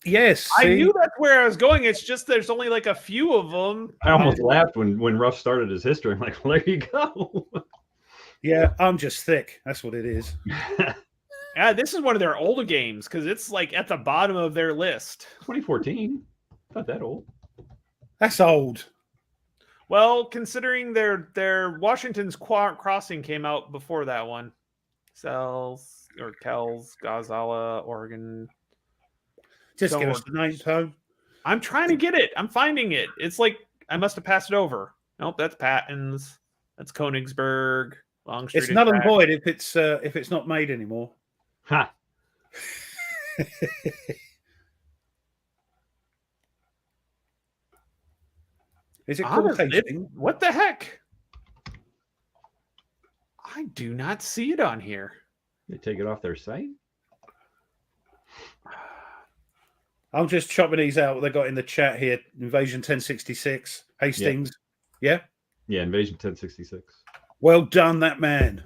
Yes. I knew that's where I was going. It's just there's only like a few of them. I almost laughed when Ruff started his history. I'm like, well, there you go. Yeah, I'm just thick. That's what it is. Yeah, this is one of their older games because it's like at the bottom of their list. 2014. Not that old. That's old. Well, considering their Washington's Crossing came out before that one. Kells, Gazala, Oregon. Just give us the name, Tone. I'm trying to get it. I'm finding it. It's like I must have passed it over. Nope, that's Patton's. That's Königsberg. Longstreet. It's null and void if it's not made anymore. Ha. Is it called Hastings? What the heck? I do not see it on here. They take it off their site? I'm just chopping these out. They got in the chat here. Invasion 1066. Hastings. Yeah? Yeah, Invasion 1066. Well done, that man.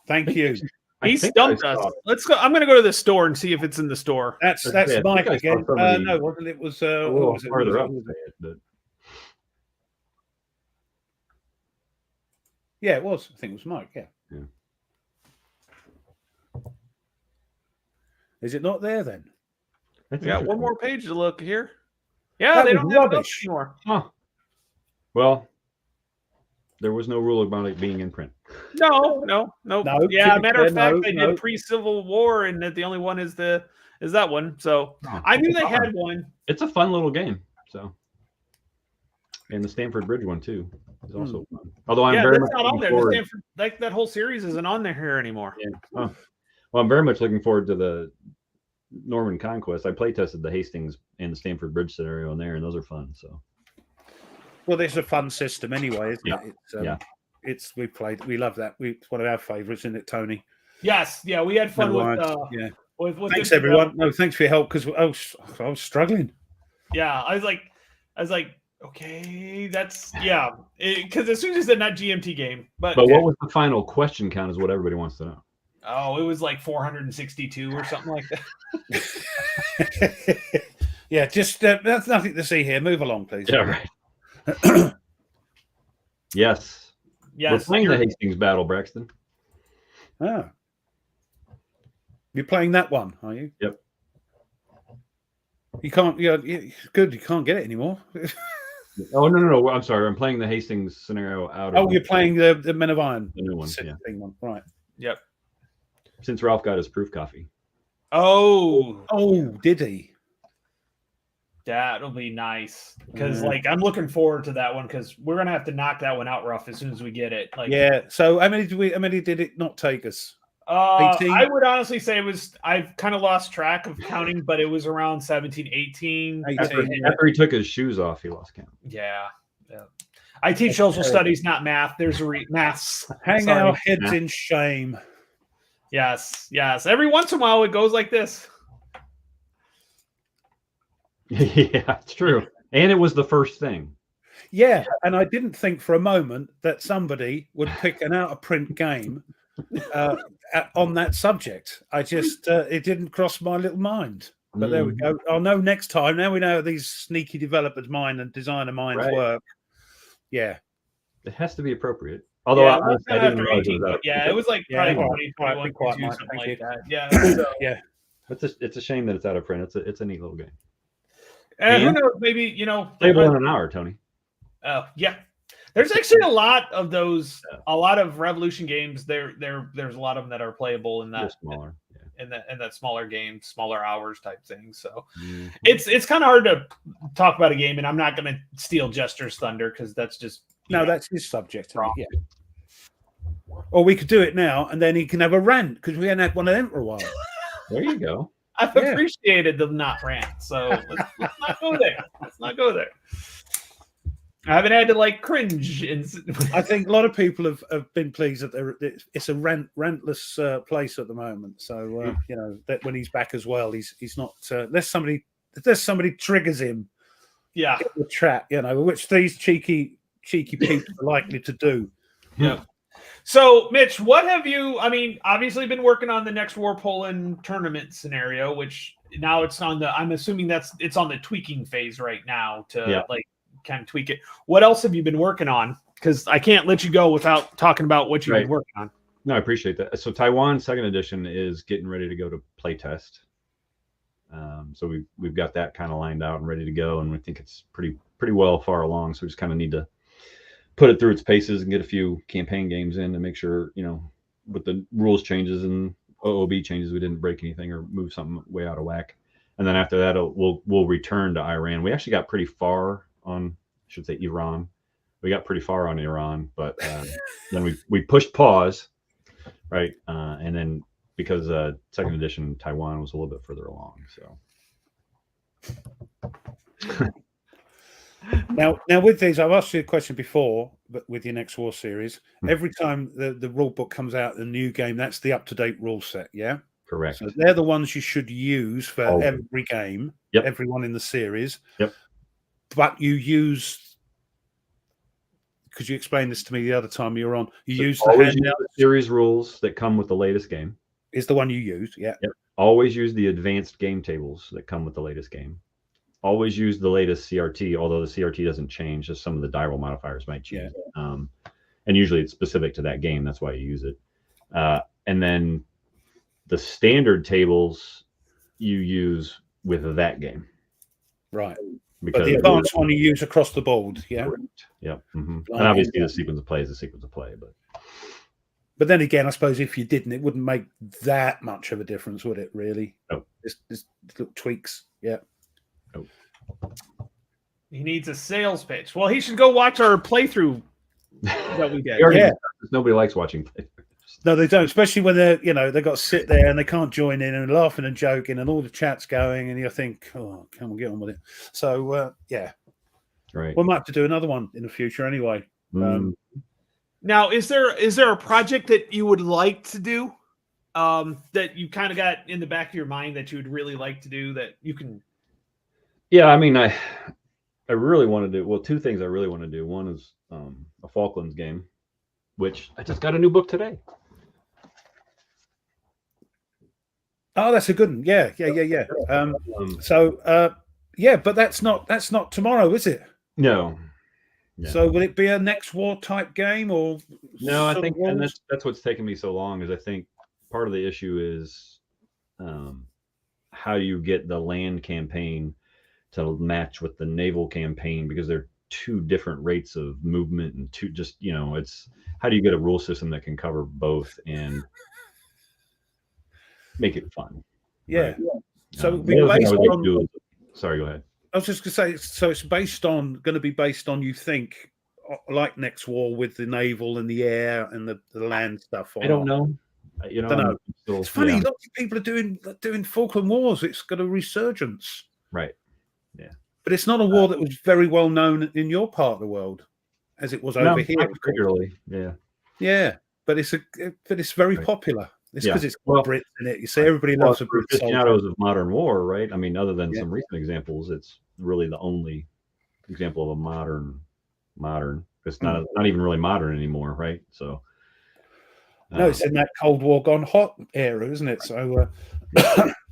Thank you. He stumped us. Let's go. I'm going to go to the store and see if it's in the store. That's Mike again. No, wasn't it? Was a little further up. Yeah, it was. I think it was Mike. Yeah. Is it not there then? We got one more page to look here. Yeah, they don't have it anymore. Huh. Well, there was no rule about it being in print. No. Yeah, matter of fact, they did pre-Civil War, and that the only one is that one. So I knew they had one. It's a fun little game. So, and the Stamford Bridge one too is also fun. Although I'm very much not on there. The Stanford, that whole series isn't on there here anymore. Yeah. Oh. Well, I'm very much looking forward to the Norman Conquest. I play tested the Hastings and the Stamford Bridge scenario in there, and those are fun. So, well, it's a fun system anyway, isn't it? It's we love that. It's one of our favorites, isn't it, Tony? Yes, yeah, we had fun with thanks everyone. No, thanks for your help because I was struggling. Yeah, I was like, okay, that's because as soon as you said not GMT game, but what was the final question count is what everybody wants to know. Oh, it was like 462 or something like that. Yeah, just that's nothing to see here. Move along, please. Yeah, right. Yes. We're playing the Hastings battle, Braxton. Oh. You're playing that one, are you? Yep. You can't. Good. You can't get it anymore. Oh no! I'm sorry. I'm playing the Hastings scenario out. Oh, you're playing the Men of Iron, the new one. Yeah. One. Right. Yep. Since Ralph got his proof coffee. Oh, did he? That'll be nice because I'm looking forward to that one because we're gonna have to knock that one out rough as soon as we get it. So how many did it not take us? 18? I would honestly say it was. I've kind of lost track of counting, but it was around 17, 18. After he took his shoes off, he lost count. Yeah. I teach social studies, not math. There's maths. Hang our heads in shame. Yes. Every once in a while, it goes like this. Yeah, it's true. And it was the first thing. Yeah, and I didn't think for a moment that somebody would pick an out of print game on that subject. I just it didn't cross my little mind. But there we go. I'll know next time. Now we know how these sneaky developers' mind and designer minds work. Yeah, it has to be appropriate. Although yeah, I didn't realize it was it was like probably 2021, something like that. Yeah, so. Yeah. It's a shame that it's out of print. It's a neat little game. Who knows? Maybe playable in an hour, Tony. Yeah. There's actually a lot of those. A lot of Revolution games. There's a lot of them that are playable in that. They're smaller. In that smaller game, smaller hours type thing. So it's kind of hard to talk about a game, and I'm not going to steal Jester's thunder because that's just that's his subject. Yeah. Or we could do it now, and then he can have a rant because we haven't had one of them for a while. There you go. I've appreciated the not rant, so let's not go there. Let's not go there. I haven't had to cringe. I think a lot of people have been pleased that it's a rantless place at the moment. So that when he's back as well, he's not unless somebody triggers him. Yeah, the trap. Which these cheeky people are likely to do. Yeah. So, Mitch, what have you? I mean, obviously, been working on the next War Poland tournament scenario, which now it's on the. I'm assuming it's on the tweaking phase right now to kind of tweak it. What else have you been working on? Because I can't let you go without talking about what you've been working on. No, I appreciate that. So Taiwan Second Edition is getting ready to go to play test. So we've got that kind of lined out and ready to go, and we think it's pretty well far along. So we just kind of need to put it through its paces and get a few campaign games in to make sure, with the rules changes and OOB changes, we didn't break anything or move something way out of whack. And then after that, we'll return to Iran. We actually got pretty far on, I should say Iran. We got pretty far on Iran, but then we pushed pause, right? And then because Second Edition Taiwan was a little bit further along, so. Now with these, I've asked you a question before, but with your Next War series, every time the rule book comes out, the new game, that's the up-to-date rule set, yeah? Correct. So they're the ones you should use for every game, everyone in the series. Yep. But you use, could you explain this to me the other time you were on? You use the series rules that come with the latest game. Is the one you use, yeah. Yep. Always use the advanced game tables that come with the latest game. Always use the latest CRT, although the CRT doesn't change, just some of the die roll modifiers might change. Yeah. And usually it's specific to that game. That's why you use it. And then the standard tables you use with that game. Right. Because but the advanced one you use across the board, yeah? Correct. Yep. Mm-hmm. And obviously the sequence of play is the sequence of play. But then again, I suppose if you didn't, it wouldn't make that much of a difference, would it, really? No. Just little tweaks, yeah. Nope. He needs a sales pitch. Well, he should go watch our playthrough that we did. Nobody likes watching playthroughs. No, they don't, especially when they've got to sit there and they can't join in and laughing and joking and all the chat's going and you think, oh, come on, get on with it. So, yeah. Right. We might have to do another one in the future anyway. Now, is there a project that you would like to do that you kind of got in the back of your mind that you would really like to do that you can? Yeah, I mean, I really want to do, well, two things I really want to do. One is a Falklands game, which I just got a new book today. Oh, that's a good one. Yeah. But that's not tomorrow, is it? No. Yeah. So will it be a Next War type game or? No, I think, and that's what's taken me so long, is I think part of the issue is how you get the land campaign to match with the naval campaign, because they're two different rates of movement and it's how do you get a rule system that can cover both and make it fun? Yeah. Right? So sorry, go ahead. I was just going to say, so it's going to be based on, you think, like Next War with the naval and the air and the land stuff? I don't know. Don't know. It's funny. Lots of people are doing Falkland Wars. It's got a resurgence. Right. Yeah. But it's not a war that was very well known in your part of the world, as it was over here. Particularly. Yeah. Yeah, but it's very popular. It's because it's got Brits in it. You see, everybody loves a Brit aficionados of modern war, right? I mean, other than some recent examples, it's really the only example of a modern. It's not even really modern anymore, right? So no, it's in that Cold War gone hot era, isn't it? So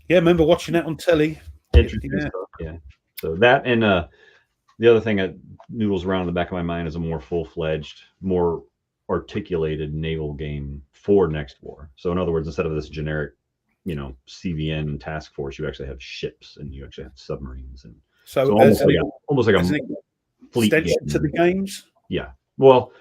yeah, remember watching that on telly. Interesting stuff. Yeah. So that and the other thing that noodles around in the back of my mind is a more full-fledged, more articulated naval game for next war. So in other words, instead of this generic, CVN task force, you actually have ships and you actually have submarines, and so almost like a fleet extension to the games. Yeah. Well,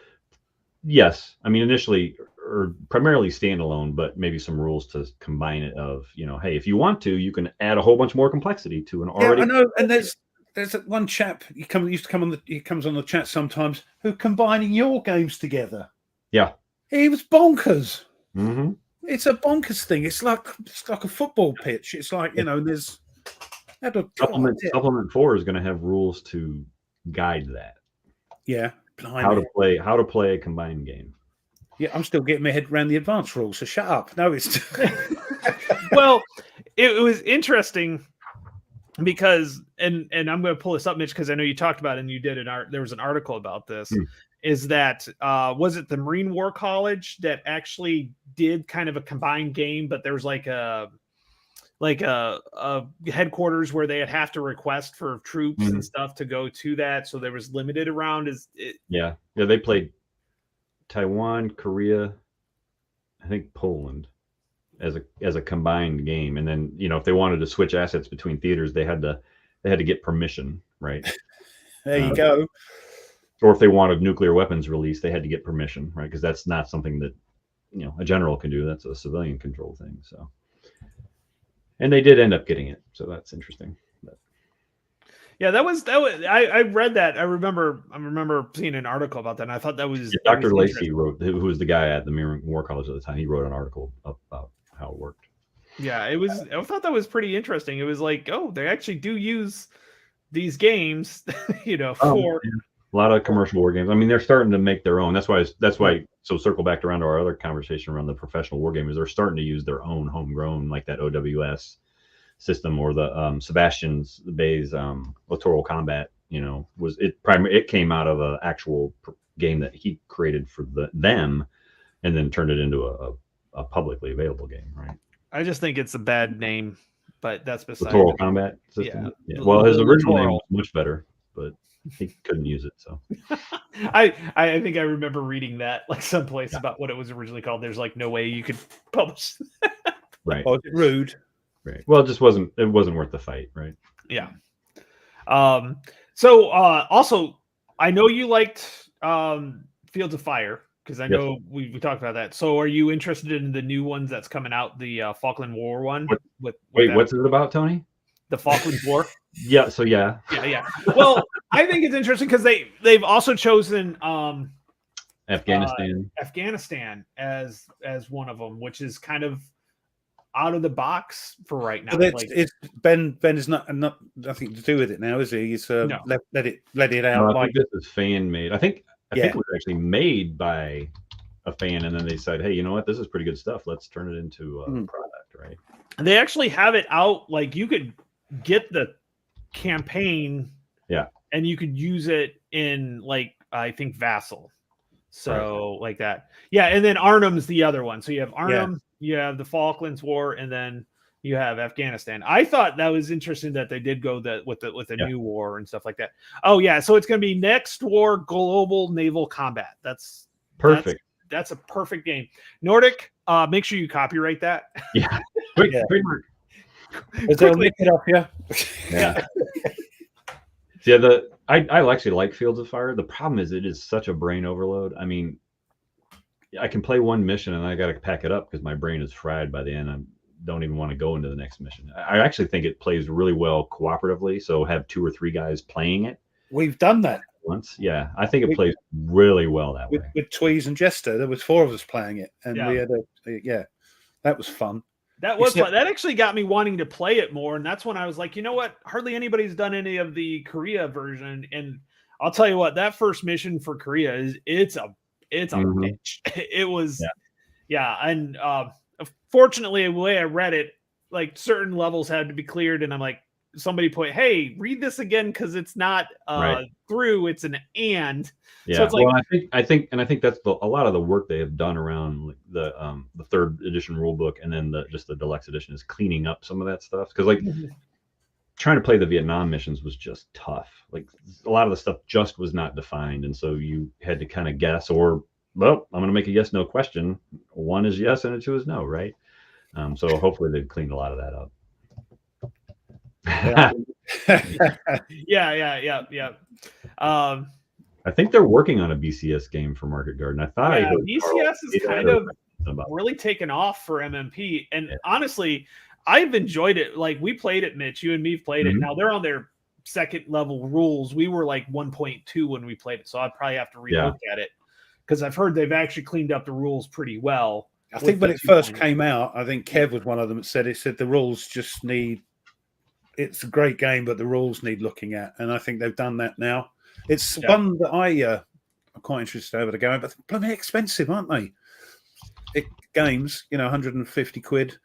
yes. I mean, initially or primarily standalone, but maybe some rules to combine it. Of hey, if you want to, you can add a whole bunch more complexity to an already. Yeah, I know. And there's that one chap he comes on the chat sometimes who combining your games together. Yeah, he was bonkers. Mm-hmm. It's a bonkers thing. It's like a football pitch. It's like there's supplement 4 is going to have rules to guide that. Yeah, how to play a combined game. Yeah, I'm still getting my head around the advanced rules, so shut up. No, it's well, it was interesting because and I'm going to pull this up, Mitch, because I know you talked about it and you did there was an article about this. Is that was it the Marine War College that actually did kind of a combined game, but there was like a headquarters where they'd have to request for troops and stuff to go to that, so there was limited around. Yeah, they played Taiwan, Korea, I think Poland as a combined game, and then if they wanted to switch assets between theaters, they had to get permission, right? There you go. Or if they wanted nuclear weapons released, they had to get permission, right? Because that's not something that a general can do. That's a civilian control thing. So, and they did end up getting it, so that's interesting. Yeah, that was. I read that. I remember seeing an article about that, and I thought that was Dr. Lacey wrote, who was the guy at the Marine War College at the time. He wrote an article about how it worked. Yeah, it was. I thought that was pretty interesting. It was like, they actually do use these games, for a lot of commercial war games. I mean, they're starting to make their own. That's why. So circle back around to our other conversation around the professional war gamers. They're starting to use their own homegrown, like that OWS system or the Sebastian Bay's Littoral Combat. It came out of an actual game that he created for them, and then turned it into a publicly available game, right? I just think it's a bad name, but that's beside Littoral Combat system. Yeah. Well, his original name was much better, but he couldn't use it. So I think I remember reading that like someplace about what it was originally called. There's like no way you could publish. Right. Oh, rude. Right. Well, it wasn't worth the fight, right? Yeah. So also, I know you liked Fields of Fire, because I know we talked about that. So are you interested in the new ones that's coming out, the Falkland War one? What's it about, Tony? The Falkland War? Yeah. So yeah. Well, I think it's interesting because they've also chosen Afghanistan as one of them, which is kind of out of the box for right now. It's Ben is not nothing to do with it now, is he? He's no. let it out. I think this is fan made. I think it was actually made by a fan, and then they said, hey, you know what, this is pretty good stuff, let's turn it into a product, right? And they actually have it out, like you could get the campaign, and you could use it in, like, I think Vassal, so like that. And then Arnhem's the other one. So you have Arnhem, you have the Falklands War, and then you have Afghanistan. I thought that was interesting that they did go with the new war and stuff like that. Oh yeah, so it's going to be Next War Global Naval Combat. That's perfect. That's a perfect game. Nordic, make sure you copyright that. Yeah. They'll make it up, I actually like Fields of Fire. The problem is it is such a brain overload. I mean, I can play one mission and I got to pack it up because my brain is fried by the end. I don't even want to go into the next mission. I actually think it plays really well cooperatively. So have 2 or 3 guys playing it. We've done that once. Yeah, I think it plays really well that way. With Tweez and Jester, there was 4 of us playing it, and we had that was fun. That was fun. That actually got me wanting to play it more, and that's when I was like, you know what? Hardly anybody's done any of the Korea version, and I'll tell you what, that first mission for Korea it's a bitch. It was, and fortunately, the way I read it, like certain levels had to be cleared, and I'm like, somebody put, hey, read this again because it's not through, it's an and. Yeah. So it's like, well, I think that's a lot of the work they have done around like the 3rd edition rule book, and then just the deluxe edition is cleaning up some of that stuff, because like trying to play the Vietnam missions was just tough. Like a lot of the stuff just was not defined, and so you had to kind of guess, or well, I'm going to make a yes no question. 1 is yes and a 2 is no, right? So hopefully they've cleaned a lot of that up. yeah. I think they're working on a BCS game for Market Garden. I thought BCS is kind of really taken off for MMP, and honestly, I've enjoyed it. Like we played it, Mitch. You and me played it. Now they're on their 2nd level rules. We were like 1.2 when we played it, so I'd probably have to relook at it because I've heard they've actually cleaned up the rules pretty well. I think when it first came out, I think Kev was one of them that said the rules just need. It's a great game, but the rules need looking at, and I think they've done that now. It's one that I'm quite interested over the game, but they're bloody expensive, aren't they? Games, 150 quid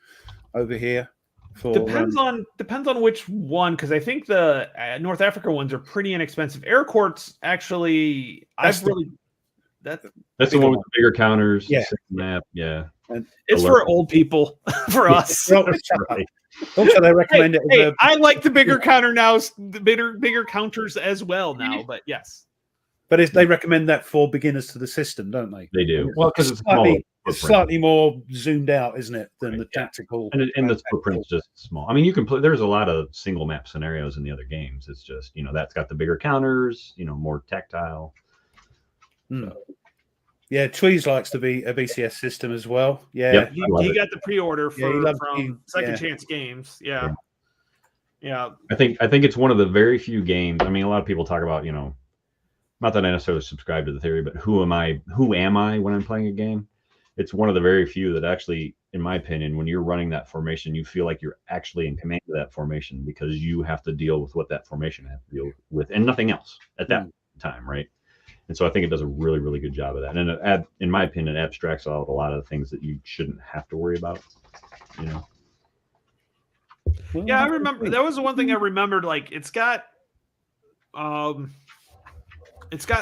over here. For, depends on which one, because I think the North Africa ones are pretty inexpensive. Air Court's actually that's the one with the bigger counters. Yeah, map. Yeah. And it's for old people, for us. Right. Also, they recommend it. I like the bigger counter now, the bigger counters as well now. But yes, but they recommend that for beginners to the system, don't they? They do. Well, because it's slightly more zoomed out, isn't it, than the tactical? And the footprint's just small. I mean, you can play. There's a lot of single map scenarios in the other games. It's just that's got the bigger counters. More tactile. So. Yeah, Tweez likes to be a BCS system as well. Yeah, yep, he got the pre-order from Second Chance Games. Yeah. I think it's one of the very few games. I mean, a lot of people talk about not that I necessarily subscribe to the theory, but who am I when I'm playing a game? It's one of the very few that actually, in my opinion, when you're running that formation, you feel like you're actually in command of that formation because you have to deal with what that formation has to deal with and nothing else at that time, right? And so I think it does a really, really good job of that. And in my opinion, it abstracts out a lot of the things that you shouldn't have to worry about. Yeah, I remember that was the one thing I remembered. Like it's got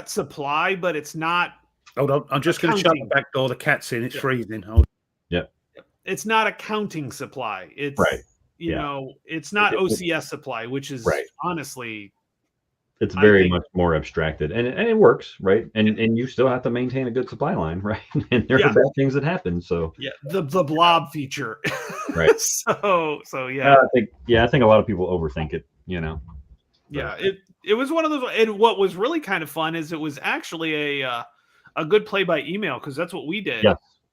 supply, but it's not. Hold on, I'm just going to shut the back door. The cat's in. It's freezing. Hold. Yeah. It's not accounting supply. It's it's not OCS supply, which is honestly. It's very much more abstracted, and it works, right? And you still have to maintain a good supply line, right? And there are bad things that happen. So the blob feature, right? so I think a lot of people overthink it, Yeah, it was one of those. And what was really kind of fun is it was actually a good play by email because that's what we did.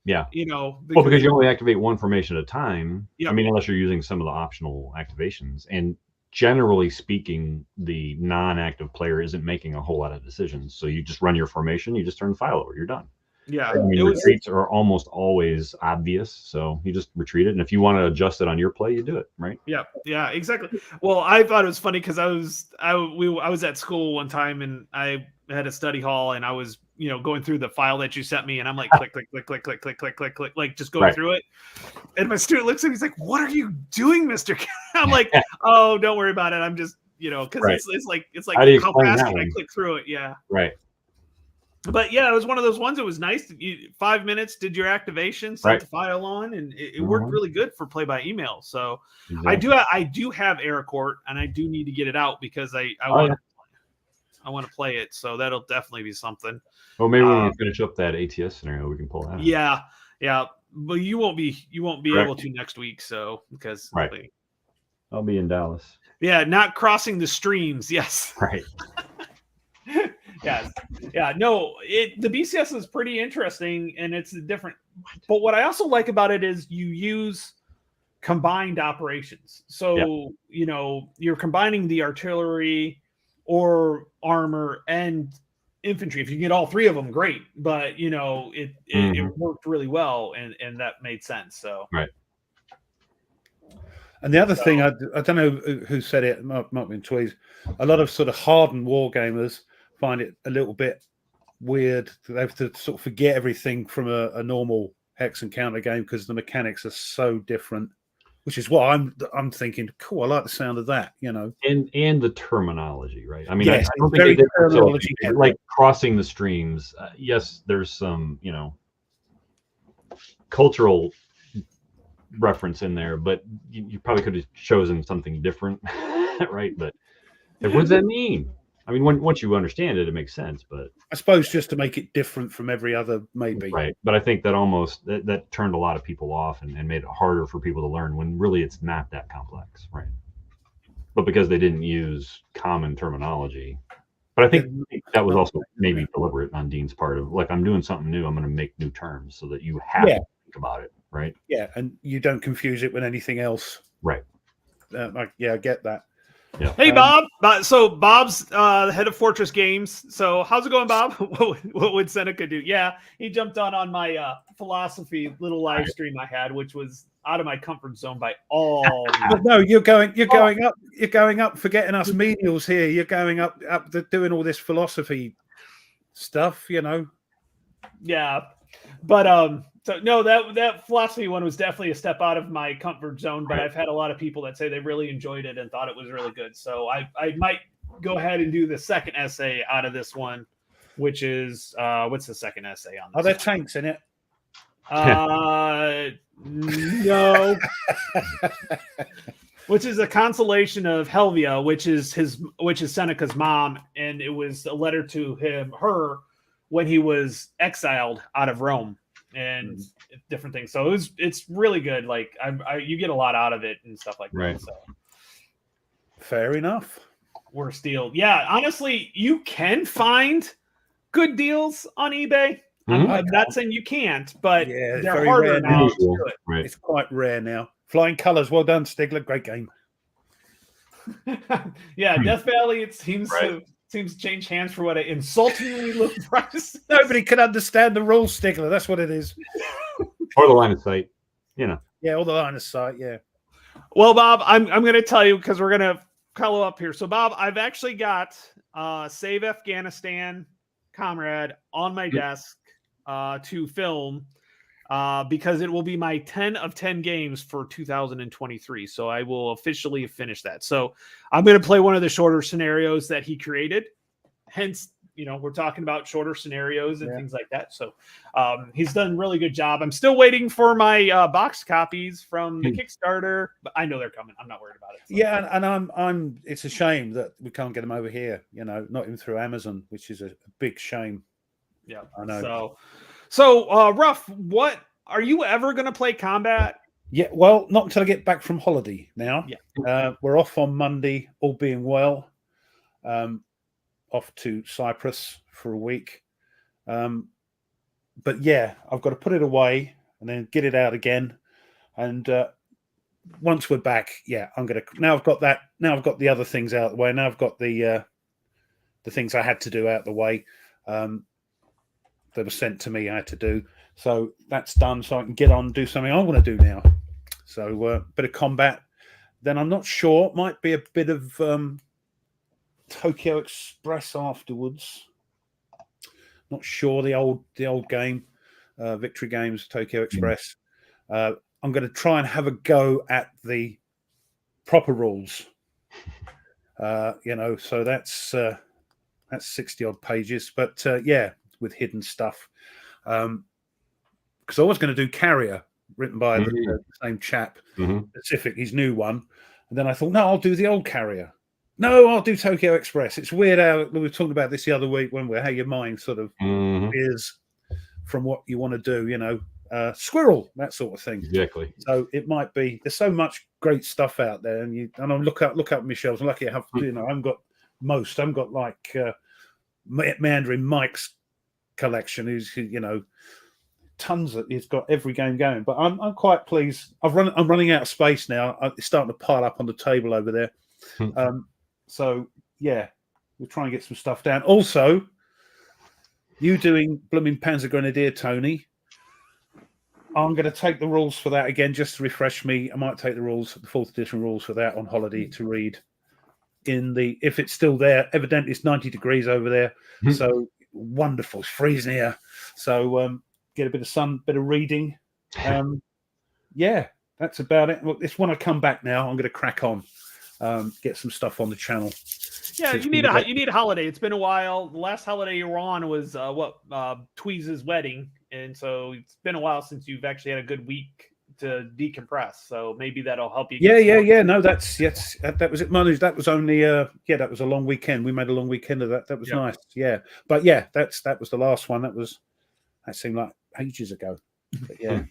Yeah. Because you only activate one formation at a time. I mean, unless you're using some of the optional activations and. Generally speaking, the non-active player isn't making a whole lot of decisions. So you just run your formation, you just turn the file over, you're done. Yeah. Retreats are almost always obvious. So you just retreat it. And if you want to adjust it on your play, you do it, right? Yeah, exactly. Well, I thought it was funny because I was at school one time and I had a study hall and I was, going through the file that you sent me and I'm like, click, click, click, click, click, click, click, click, click, like just going through it. And my student looks at me, he's like, what are you doing, Mr. I'm like, oh, don't worry about it. I'm just, because it's like how fast can I click through it? Yeah. Right. But yeah, it was one of those ones. It was nice. 5 minutes, did your activation, sent the file on, and it worked really good for play by email. So I do have Air Court, and I do need to get it out because I want to play it. So that'll definitely be something. Well, maybe when we finish up that ATS scenario, we can pull that out. Yeah. But you won't be able to next week. So because I'll be in Dallas. Yeah, not crossing the streams. Yes. Right. Yes. Yeah. No, the BCS is pretty interesting and it's different. But what I also like about it is you use combined operations. So, you're combining the artillery or armor and infantry. If you get all three of them, great. But, it worked really well and that made sense. So, right. And the other thing, I don't know who said it, might have been Tweez, a lot of sort of hardened war gamers find it a little bit weird. They have to sort of forget everything from a normal hex and counter game because the mechanics are so different. Which is what I'm thinking. Cool, I like the sound of that. And the terminology, right? I mean, yes, I don't think very they did terminology like crossing the streams. Yes, there's some cultural reference in there, but you probably could have chosen something different, right? But what does that mean? I mean, once you understand it, it makes sense. But I suppose just to make it different from every other, maybe. Right. But I think that almost that turned a lot of people off and made it harder for people to learn when really it's not that complex, right? But because they didn't use common terminology. But I think that was also maybe deliberate on Dean's part of like, I'm doing something new. I'm going to make new terms so that you have to think about it, right? Yeah, and you don't confuse it with anything else. Right. I get that. Yeah. Hey, Bob. So Bob's the head of Fortress Games. So how's it going, Bob? What would Seneca do? Yeah, he jumped on my philosophy little live stream I had, which was out of my comfort zone by all. No, you're going up. You're going up, forgetting us menials here. You're going up doing all this philosophy stuff. Yeah, but so no, that philosophy one was definitely a step out of my comfort zone. But I've had a lot of people that say they really enjoyed it and thought it was really good. So I might go ahead and do the second essay out of this one, which is what's the second essay on this? Are there tanks in it? No. Which is a consolation of Helvia, which is Seneca's mom, and it was a letter to her when he was exiled out of Rome and different things. So it's really good. Like you get a lot out of it and stuff like that. So fair enough. We're steal. Yeah, honestly, you can find good deals on eBay. I'm not saying you can't, but they're harder now to do it. Right. It's quite rare now. Flying Colors, well done, Stigler. Great game. Yeah, Death Valley, it seems to change hands for what an insultingly low price. Nobody can understand the rules, Stigler. That's what it is. Or the line of sight, Yeah, or the line of sight, yeah. Well, Bob, I'm going to tell you because we're going to follow up here. So, Bob, I've actually got Save Afghanistan Comrade on my desk to film because it will be my 10 of 10 games for 2023. So I will officially finish that. So I'm going to play one of the shorter scenarios that he created. Hence, we're talking about shorter scenarios and things like that. So he's done a really good job. I'm still waiting for my box copies from the Kickstarter, but I know they're coming. I'm not worried about it. So. Yeah, and I'm. It's a shame that we can't get them over here. Not even through Amazon, which is a big shame. Yeah, I know. So, Ruff, what are you ever going to play Combat? Yeah, well, not until I get back from holiday now. Yeah. We're off on Monday, all being well. Off to Cyprus for a week. But yeah, I've got to put it away and then get it out again. And once we're back, I'm going to. Now I've got that. Now I've got the other things out of the way. Now I've got the things I had to do out of the way. That were sent to me, I had to do. So that's done. So I can get on and do something I want to do now. So bit of combat. Then I'm not sure. Might be a bit of Tokyo Express afterwards. Not sure. The old game, Victory Games, Tokyo Express. I'm going to try and have a go at the proper rules. So that's 60 odd pages. But with hidden stuff, because I was going to do Carrier, written by the same chap, Pacific, his new one, and then I thought, no, I'll do the old Carrier. No, I'll do Tokyo Express. It's weird how we were talking about this the other week how your mind sort of is from what you want to do, squirrel, that sort of thing. Exactly. So it might be. There's so much great stuff out there, and I look up my shelves. I'm lucky I have. I haven't got most. I haven't got like Mandarin Mike's collection, who's tons of. He's got every game going, but I'm quite pleased. I'm running out of space now. It's starting to pile up on the table over there. So yeah, we'll try and get some stuff down. Also, you doing blooming Panzer Grenadier, Tony. I'm going to take the rules for that again just to refresh me. I might take the 4th edition rules for that on holiday to read. If it's still there, evidently it's 90 degrees over there. So wonderful. It's freezing here. So get a bit of sun, bit of reading, Yeah, that's about it. Well, it's when I come back now. I'm going to crack on, get some stuff on the channel. Yeah, you need a holiday. It's been a while. The last holiday you were on was Tweez's wedding, and so it's been a while since you've actually had a good week to decompress. So maybe that'll help you. Yeah. No, that was it. Monday. That was only that was a long weekend. We made a long weekend of that. That was nice. Yeah, but yeah, that was the last one. That seemed like ages ago. But yeah.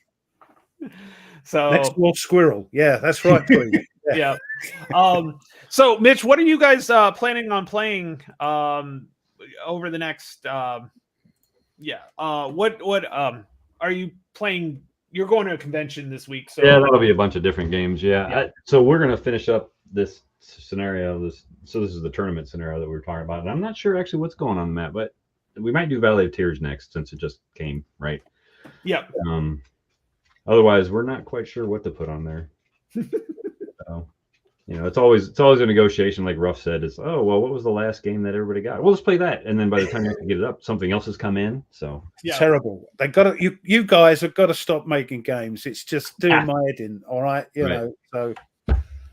So next door squirrel. Yeah, that's right. Yeah. So Mitch, what are you guys planning on playing over the next what are you playing? You're going to a convention this week, so yeah, that'll be a bunch of different games. So we're going to finish up this scenario. So this is the tournament scenario that we were talking about, and I'm not sure actually what's going on in that, but we might do Valley of Tears next since it just came, right? Yeah. Otherwise, we're not quite sure what to put on there. So, it's always a negotiation. Like Ruff said, it's what was the last game that everybody got? Well, let's play that, and then by the time you have to get it up, something else has come in. So terrible. They got to. You guys have got to stop making games. It's just doing my head in. All right, you know. So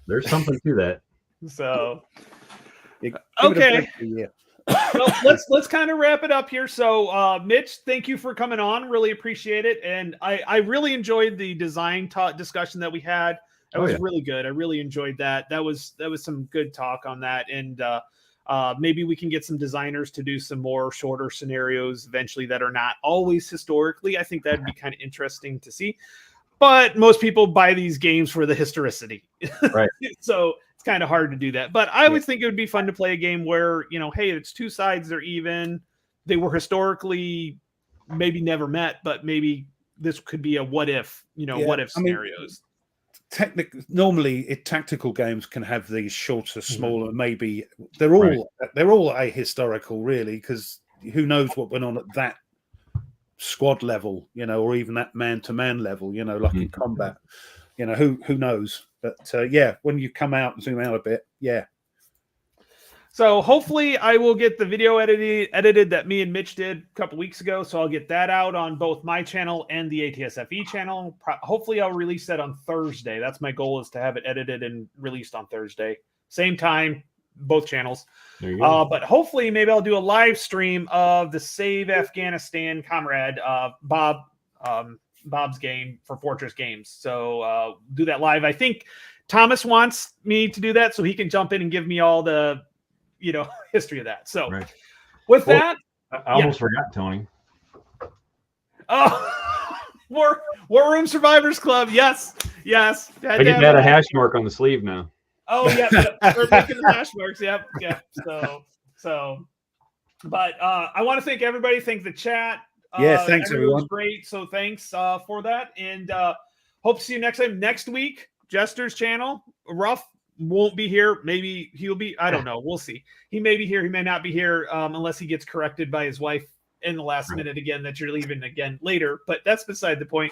there's something to that. So okay. So let's kind of wrap it up here. So Mitch, thank you for coming on. Really appreciate it, and I really enjoyed the design discussion that we had. That was really good. I really enjoyed that. That was some good talk on that, and maybe we can get some designers to do some more shorter scenarios eventually that are not always historically. I think that'd be kind of interesting to see. But most people buy these games for the historicity, right? So it's kind of hard to do that. But I would think it would be fun to play a game where, hey, it's two sides, they're even. They were historically maybe never met, but maybe this could be a what if, what if scenarios. Normally tactical games can have these shorter, smaller, maybe they're all ahistorical really, because who knows what went on at that squad level, or even that man-to-man level, like in combat, who knows. But when you come out and zoom out a bit, So hopefully I will get the video edited that me and Mitch did a couple weeks ago. So I'll get that out on both my channel and the ATSFE channel. Hopefully I'll release that on Thursday. That's my goal, is to have it edited and released on Thursday. Same time, both channels. But hopefully maybe I'll do a live stream of the Save Afghanistan Comrade, Bob's game for Fortress Games. So do that live. I think Thomas wants me to do that so he can jump in and give me all the history of that. So with that, I almost forgot, Tony. Oh, War Room Survivors Club. Yes. I get that a hash mark on the sleeve now. Oh yeah, we're making the hash marks. Yep. So, but I want to thank everybody. Thank the chat. Thanks everyone. Great. So thanks for that, and hope to see you next time. Next week, Jester's channel. Ruff won't be here. Maybe he'll be. I don't know. We'll see. He may be here. He may not be here unless he gets corrected by his wife in the last minute again that you're leaving again later. But that's beside the point.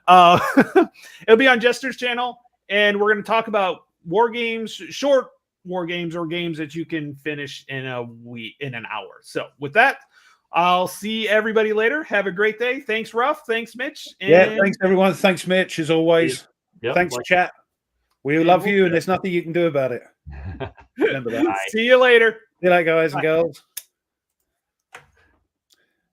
It'll be on Jester's channel, and we're going to talk about war games, short war games, or games that you can finish in an hour. So with that, I'll see everybody later. Have a great day. Thanks, Ruff. Thanks, Mitch. And thanks everyone. Thanks, Mitch, as always. Thanks, chat. We love you, and there's nothing you can do about it. Remember that. See you later. See you later, guys and girls.